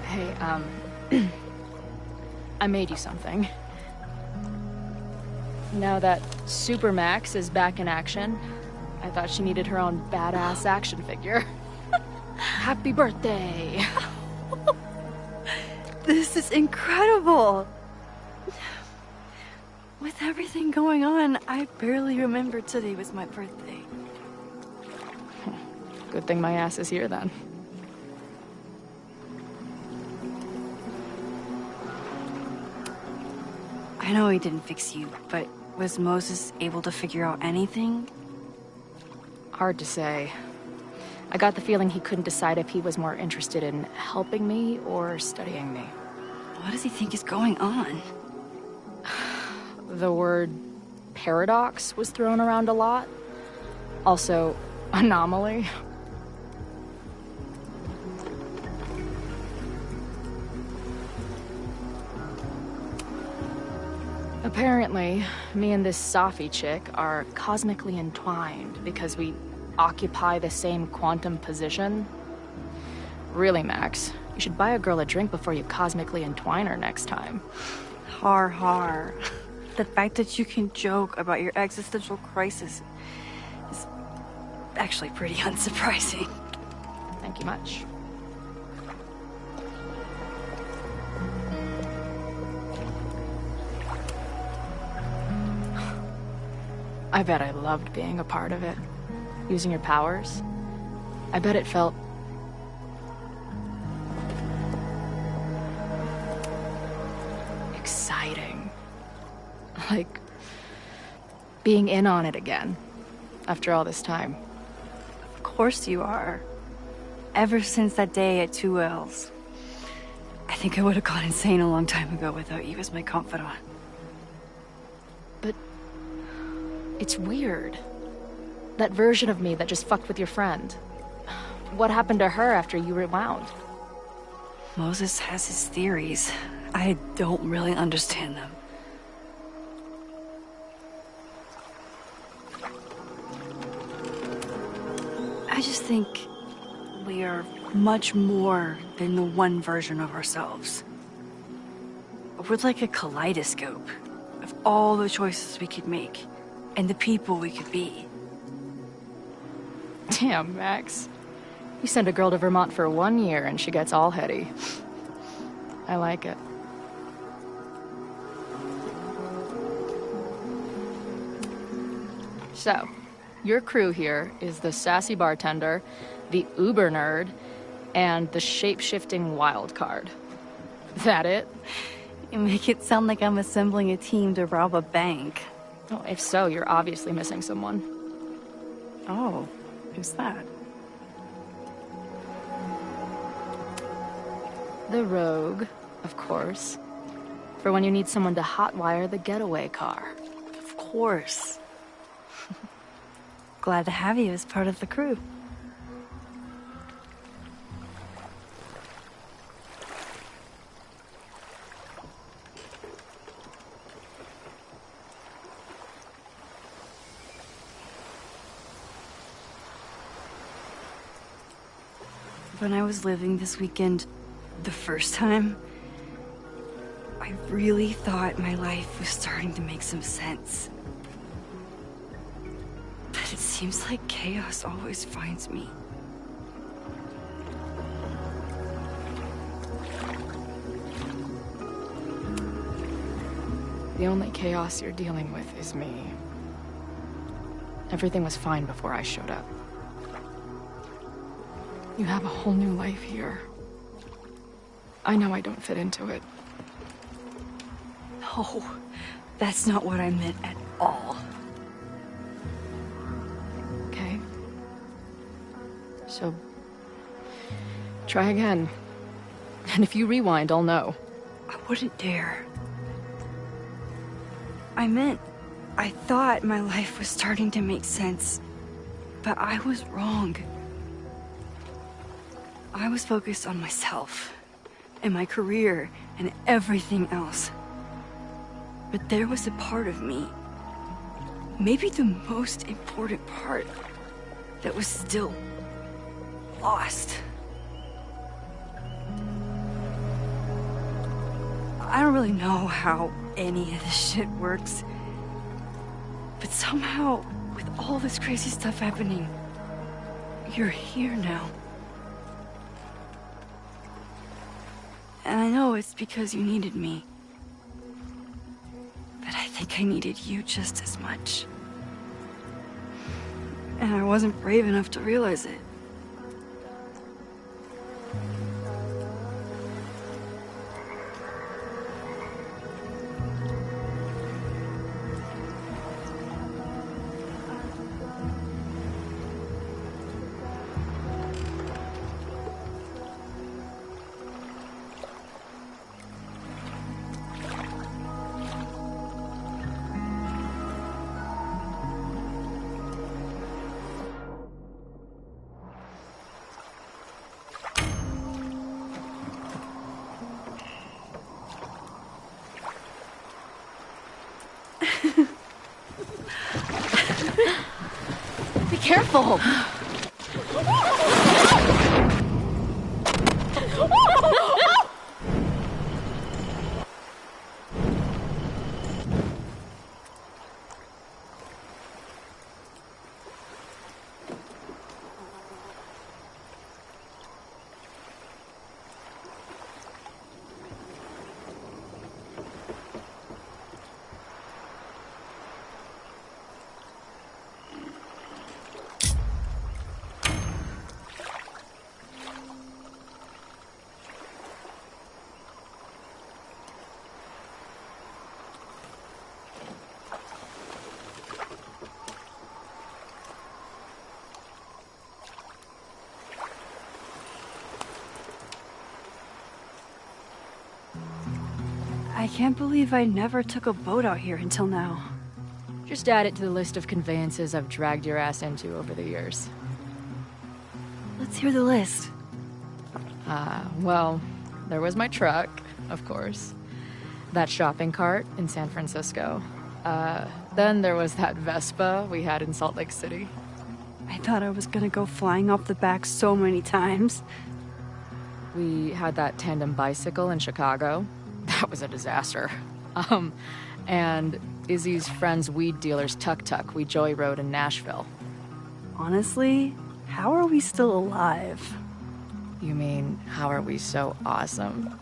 Hey, I made you something. Now that Supermax is back in action, I thought she needed her own badass action figure. Happy birthday! This is incredible! With everything going on, I barely remembered today was my birthday. Good thing my ass is here then. I know he didn't fix you, but was Moses able to figure out anything? Hard to say. I got the feeling he couldn't decide if he was more interested in helping me or studying me. What does he think is going on? The word paradox was thrown around a lot. Also, anomaly. Apparently, me and this Safi chick are cosmically entwined because we occupy the same quantum position. Really, Max, you should buy a girl a drink before you cosmically entwine her next time. Har har. The fact that you can joke about your existential crisis is actually pretty unsurprising. Thank you much. I bet I loved being a part of it. Using your powers. I bet it felt... exciting. Like... being in on it again. After all this time. Of course you are. Ever since that day at 2Ls. I think I would have gone insane a long time ago without you as my confidant. But... it's weird. That version of me that just fucked with your friend. What happened to her after you rewound? Moses has his theories. I don't really understand them. I just think we are much more than the one version of ourselves. We're like a kaleidoscope of all the choices we could make and the people we could be. Damn, Max. You send a girl to Vermont for 1 year and she gets all heady. I like it. So, your crew here is the sassy bartender, the uber nerd, and the shape-shifting wild card. That it? You make it sound like I'm assembling a team to rob a bank. Oh, if so, you're obviously missing someone. Oh, who's that? The rogue, of course. For when you need someone to hotwire the getaway car. Of course. Glad to have you as part of the crew. When I was living this weekend, the first time, I really thought my life was starting to make some sense. But it seems like chaos always finds me. The only chaos you're dealing with is me. Everything was fine before I showed up. You have a whole new life here. I know I don't fit into it. No, that's not what I meant at all. Okay. So, try again. And if you rewind, I'll know. I wouldn't dare. I meant I thought my life was starting to make sense, but I was wrong. I was focused on myself, and my career, and everything else. But there was a part of me, maybe the most important part, that was still lost. I don't really know how any of this shit works, but somehow, with all this crazy stuff happening, you're here now. And I know it's because you needed me. But I think I needed you just as much. And I wasn't brave enough to realize it. Be careful! I can't believe I never took a boat out here until now. Just add it to the list of conveyances I've dragged your ass into over the years. Let's hear the list. Well, there was my truck, of course. That shopping cart in San Francisco. Then there was that Vespa we had in Salt Lake City. I thought I was gonna go flying off the back so many times. We had that tandem bicycle in Chicago. That was a disaster. And Izzy's friend's weed dealer's tuk-tuk we joyrode in Nashville. Honestly, how are we still alive? You mean, how are we so awesome?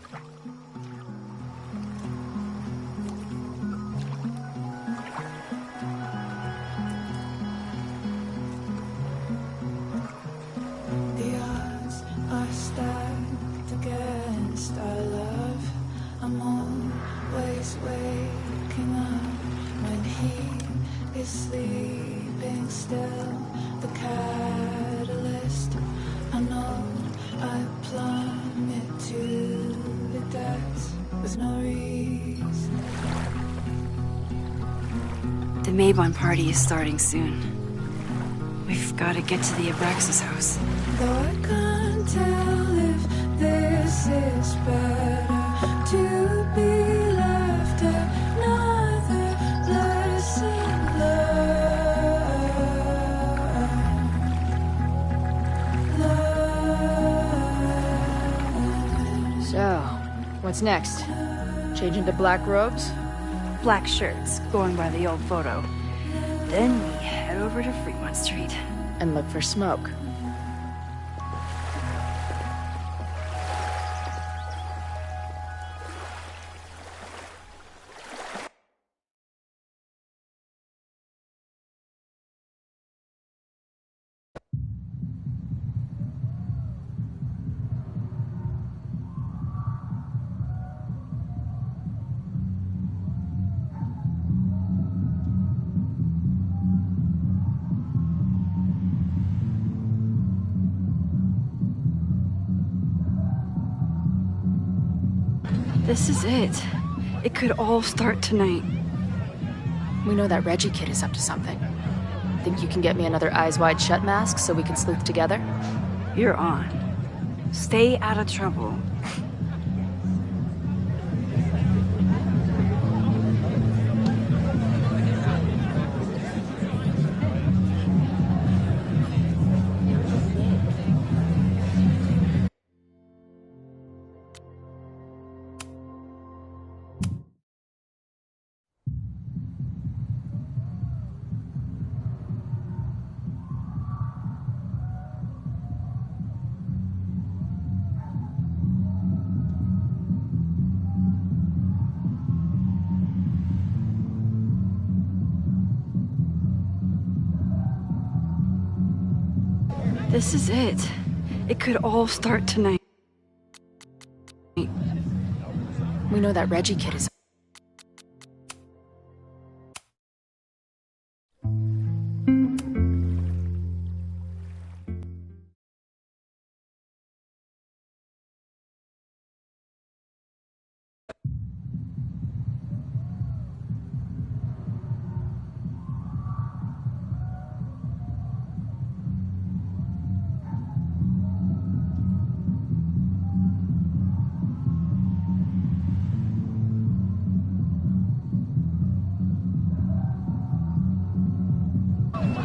The odds are stacked against our love. I'm always waking up when he is sleeping still. The catalyst, I know I plummet to the depths with no reason. The Maybon party is starting soon. We've got to get to the Abraxas house. Though I can't tell if this is better to be left another lesson learned. So, what's next? Change into black robes? Black shirts, going by the old photo. Then we head over to Fremont Street. And look for smoke. This is it. It could all start tonight. We know that Reggie kid is up to something. Think you can get me another Eyes Wide Shut mask so we can sleuth together? You're on. Stay out of trouble. This is it. It could all start tonight. We know that Reggie kid is...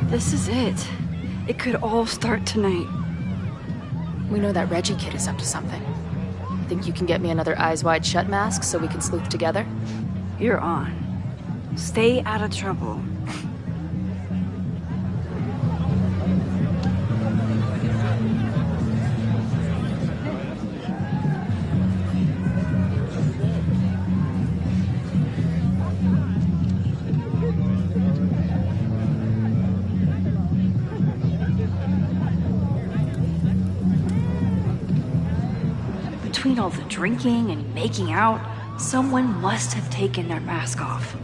This is it. It could all start tonight. We know that Reggie kid is up to something. Think you can get me another Eyes Wide Shut mask so we can sleuth together? You're on. Stay out of trouble. Between all the drinking and making out, someone must have taken their mask off.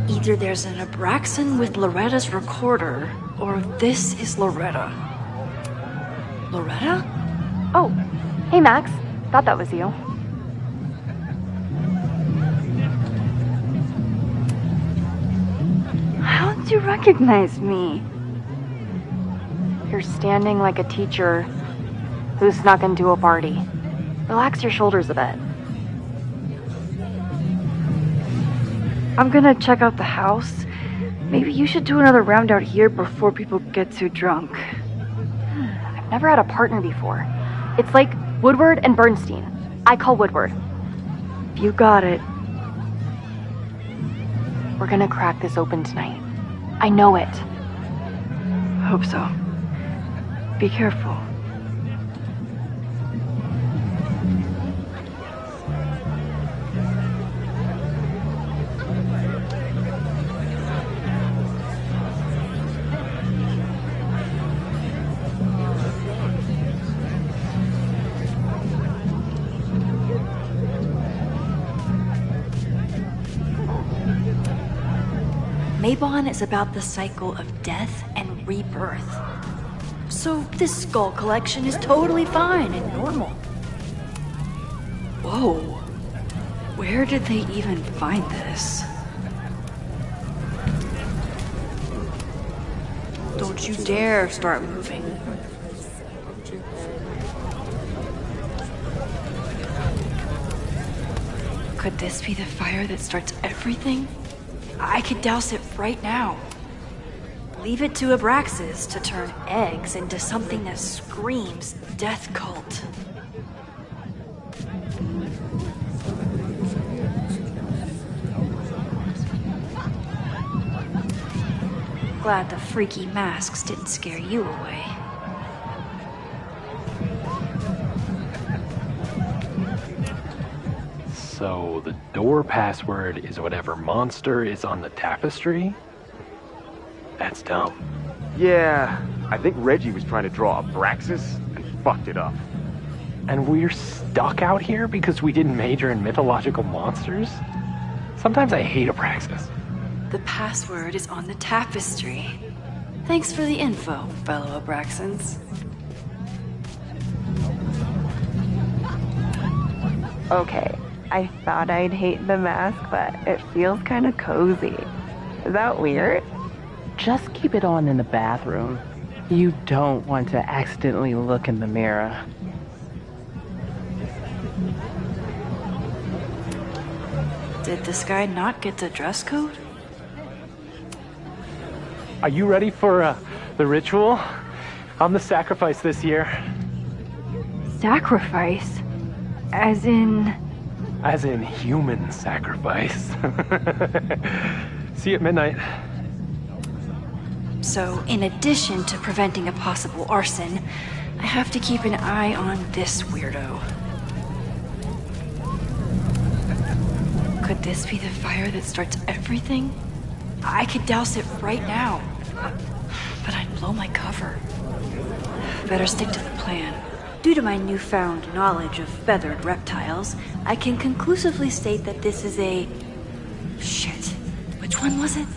Either there's an Abraxan with Loretta's recorder, or this is Loretta. Loretta? Oh, hey Max. Thought that was you. How'd you recognize me? You're standing like a teacher who snuck into a party. Relax your shoulders a bit. I'm gonna check out the house. Maybe you should do another round out here before people get too drunk. I've never had a partner before. It's like Woodward and Bernstein. I call Woodward. You got it. We're gonna crack this open tonight. I know it. Hope so. Be careful. Mabon is about the cycle of death and rebirth. So this skull collection is totally fine and normal. Whoa. Where did they even find this? Don't Don't you dare start moving. Could this be the fire that starts everything? I could douse it right now. Leave it to Abraxas to turn eggs into something that screams death cult. Glad the freaky masks didn't scare you away. So the door password is whatever monster is on the tapestry? That's dumb. Yeah, I think Reggie was trying to draw Abraxas and fucked it up. And we're stuck out here because we didn't major in mythological monsters? Sometimes I hate Abraxas. The password is on the tapestry. Thanks for the info, fellow Abraxans. Okay, I thought I'd hate the mask, but it feels kind of cozy. Is that weird? Just keep it on in the bathroom. You don't want to accidentally look in the mirror. Did this guy not get the dress code? Are you ready for the ritual? I'm the sacrifice this year. Sacrifice? As in... As in human sacrifice. See you at midnight. So, in addition to preventing a possible arson, I have to keep an eye on this weirdo. Could this be the fire that starts everything? I could douse it right now, but I'd blow my cover. Better stick to the plan. Due to my newfound knowledge of feathered reptiles, I can conclusively state that this is a... Shit. Which one was it?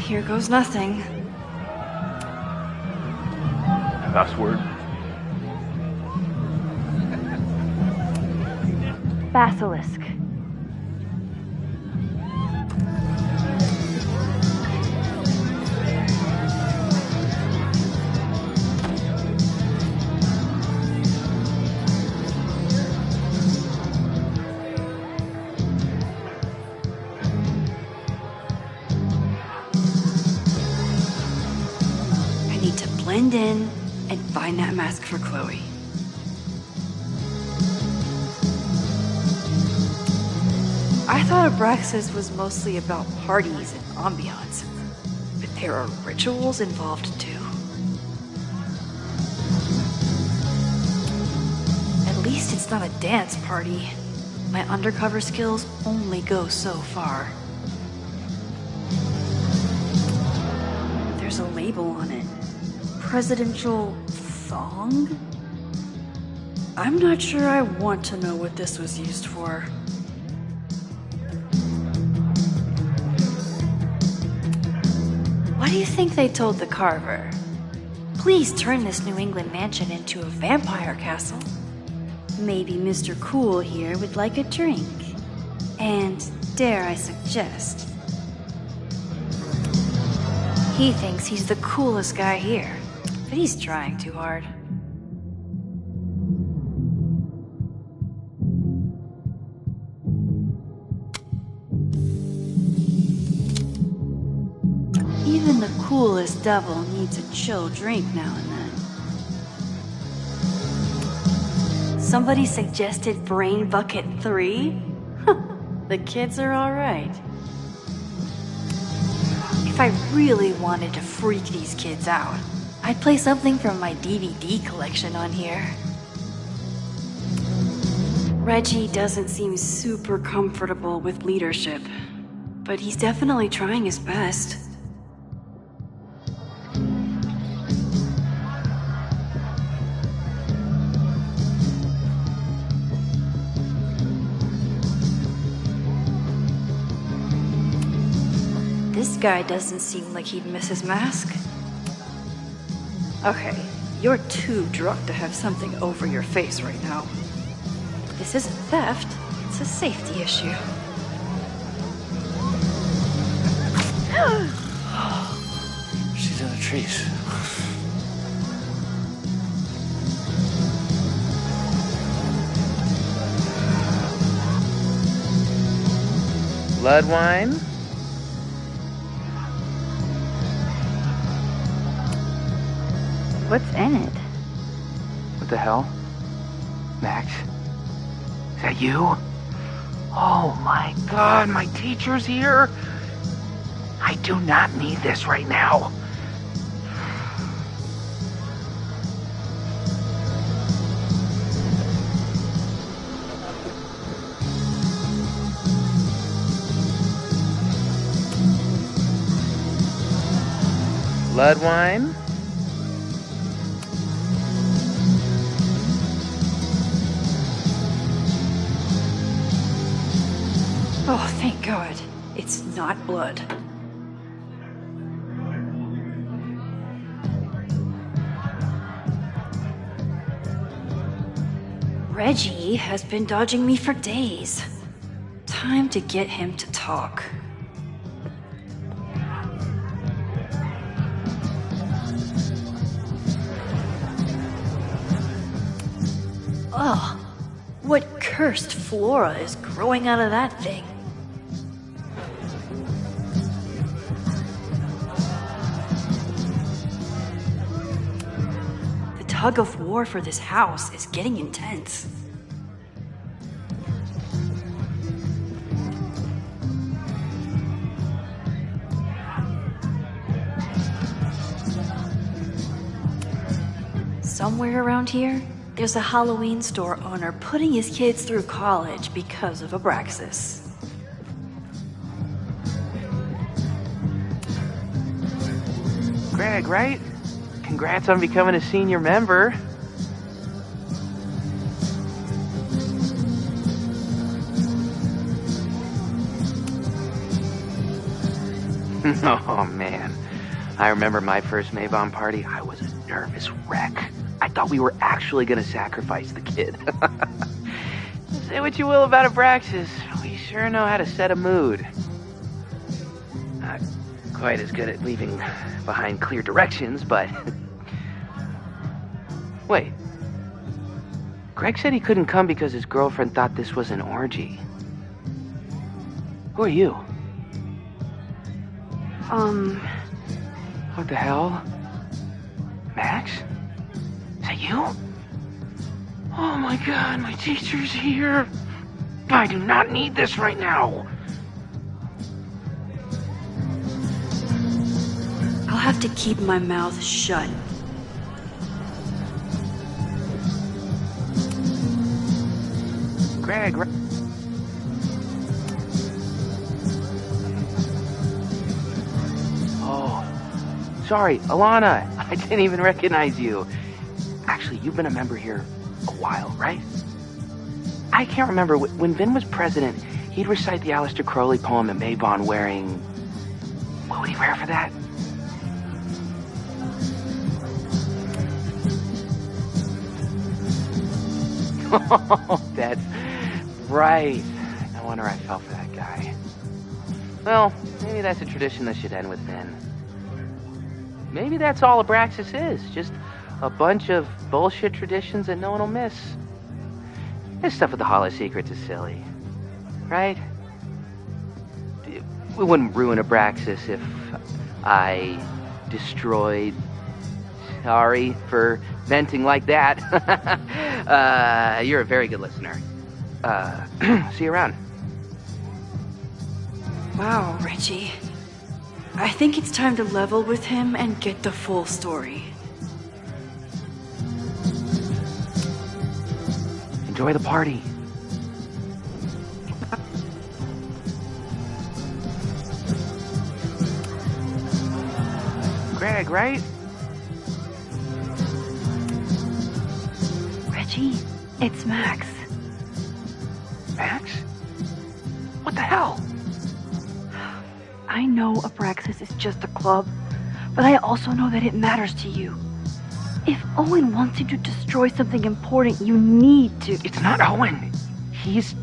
Here goes nothing. Password. Basilisk. Blend in and find that mask for Chloe. I thought Abraxas was mostly about parties and ambiance, but there are rituals involved too. At least it's not a dance party. My undercover skills only go so far. There's a label on it. Presidential thong? I'm not sure I want to know what this was used for. What do you think they told the carver? Please turn this New England mansion into a vampire castle. Maybe Mr. Cool here would like a drink. And dare I suggest, he thinks he's the coolest guy here. But he's trying too hard. Even the coolest devil needs a chill drink now and then. Somebody suggested Brain Bucket 3? The kids are alright. If I really wanted to freak these kids out, I'd play something from my DVD collection on here. Reggie doesn't seem super comfortable with leadership, but he's definitely trying his best. This guy doesn't seem like he'd miss his mask. Okay, you're too drunk to have something over your face right now. This isn't theft, it's a safety issue. She's in the trees. Blood wine? What's in it? What the hell? Max? Is that you? Oh my god, my teacher's here? I do not need this right now. Blood wine? Oh, thank God. It's not blood. Reggie has been dodging me for days. Time to get him to talk. Ugh. What cursed flora is growing out of that thing? The tug of war for this house is getting intense. Somewhere around here, there's a Halloween store owner putting his kids through college because of Abraxas. Greg, right? Congrats on becoming a senior member. Oh, man. I remember my first Maybon party. I was a nervous wreck. I thought we were actually going to sacrifice the kid. Say what you will about Abraxas, we sure know how to set a mood. Not quite as good at leaving behind clear directions, but... Wait. Greg said he couldn't come because his girlfriend thought this was an orgy. Who are you? What the hell? Max? Is that you? Oh my god, my teacher's here. I do not need this right now. I'll have to keep my mouth shut. Greg, oh, sorry, Alana. I didn't even recognize you. Actually, you've been a member here a while, right? I can't remember. When Vin was president, he'd recite the Aleister Crowley poem at Maybon wearing... What would he wear for that? Oh, that's right. No wonder I fell for that guy. Well, maybe that's a tradition that should end with Vin. Maybe that's all Abraxas is. Just a bunch of bullshit traditions that no one will miss. This stuff with the Hall of Secrets is silly. Right? We wouldn't ruin Abraxas if I destroyed... Sorry for venting like that. You're a very good listener. See you around. Wow, Reggie. I think it's time to level with him and get the full story. Enjoy the party. Greg, right? Reggie, it's Max. Max? What the hell? I know Abraxas is just a club, but I also know that it matters to you. If Owen wants you to destroy something important, you need to. It's not Owen. It's...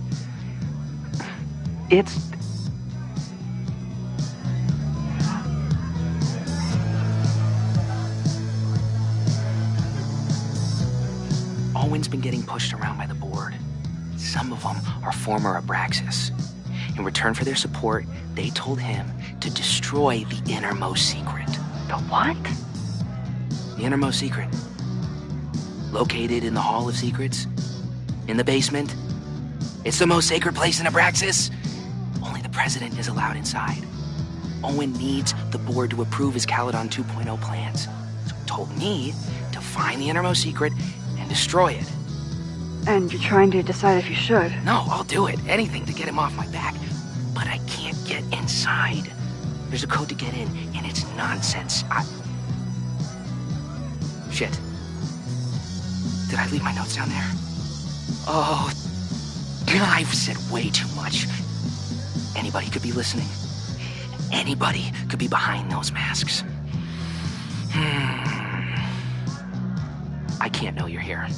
Owen's been getting pushed around by the board. Some of them are former Abraxas. In return for their support, they told him to destroy the innermost secret. The what? The innermost secret. Located in the Hall of Secrets. In the basement. It's the most sacred place in Abraxas. Only the president is allowed inside. Owen needs the board to approve his Caledon 2.0 plans. So he told me to find the innermost secret and destroy it. And you're trying to decide if you should. No, I'll do it. Anything to get him off my back. But I can't get inside. There's a code to get in, and it's nonsense. Shit. Did I leave my notes down there? Oh, I've said way too much. Anybody could be listening. Anybody could be behind those masks. I can't know you're here.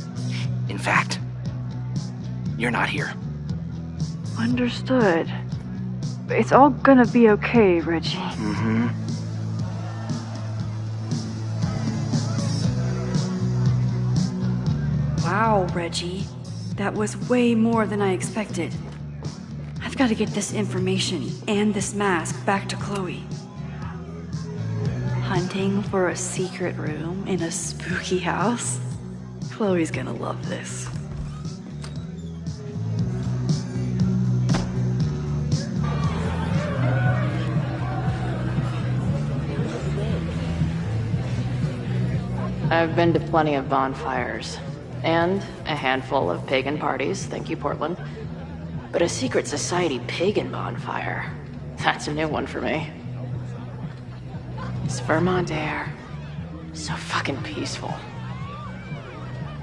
In fact, you're not here. Understood. It's all gonna be okay, Reggie. Mm-hmm. Wow, Reggie. That was way more than I expected. I've got to get this information and this mask back to Chloe. Hunting for a secret room in a spooky house? Chloe's gonna love this. I've been to plenty of bonfires, and a handful of pagan parties, thank you, Portland. But a secret society pagan bonfire, that's a new one for me. This Vermont air, so fucking peaceful.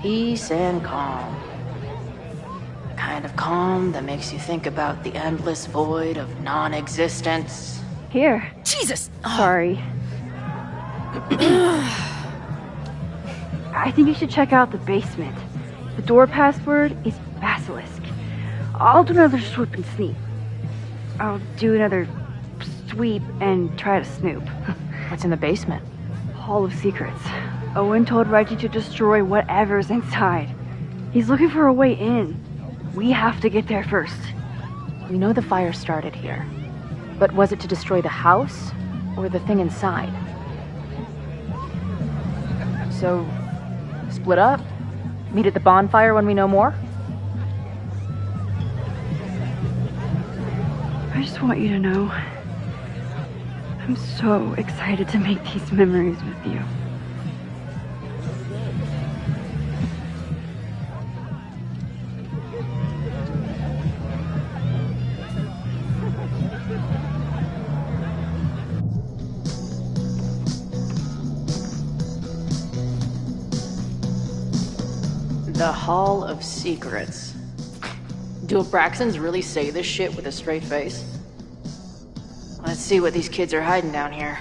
Peace and calm. The kind of calm that makes you think about the endless void of non-existence. Here. Jesus! Sorry. I think you should check out the basement. The door password is Basilisk. I'll do another swoop and sneak. I'll do another sweep and try to snoop. What's in the basement? Hall of Secrets. Owen told Reggie to destroy whatever's inside. He's looking for a way in. We have to get there first. We know the fire started here. But was it to destroy the house or the thing inside? So, split up? Meet at the bonfire when we know more? I just want you to know, I'm so excited to make these memories with you. The Hall of Secrets. Do Abraxans really say this shit with a straight face? Let's see what these kids are hiding down here.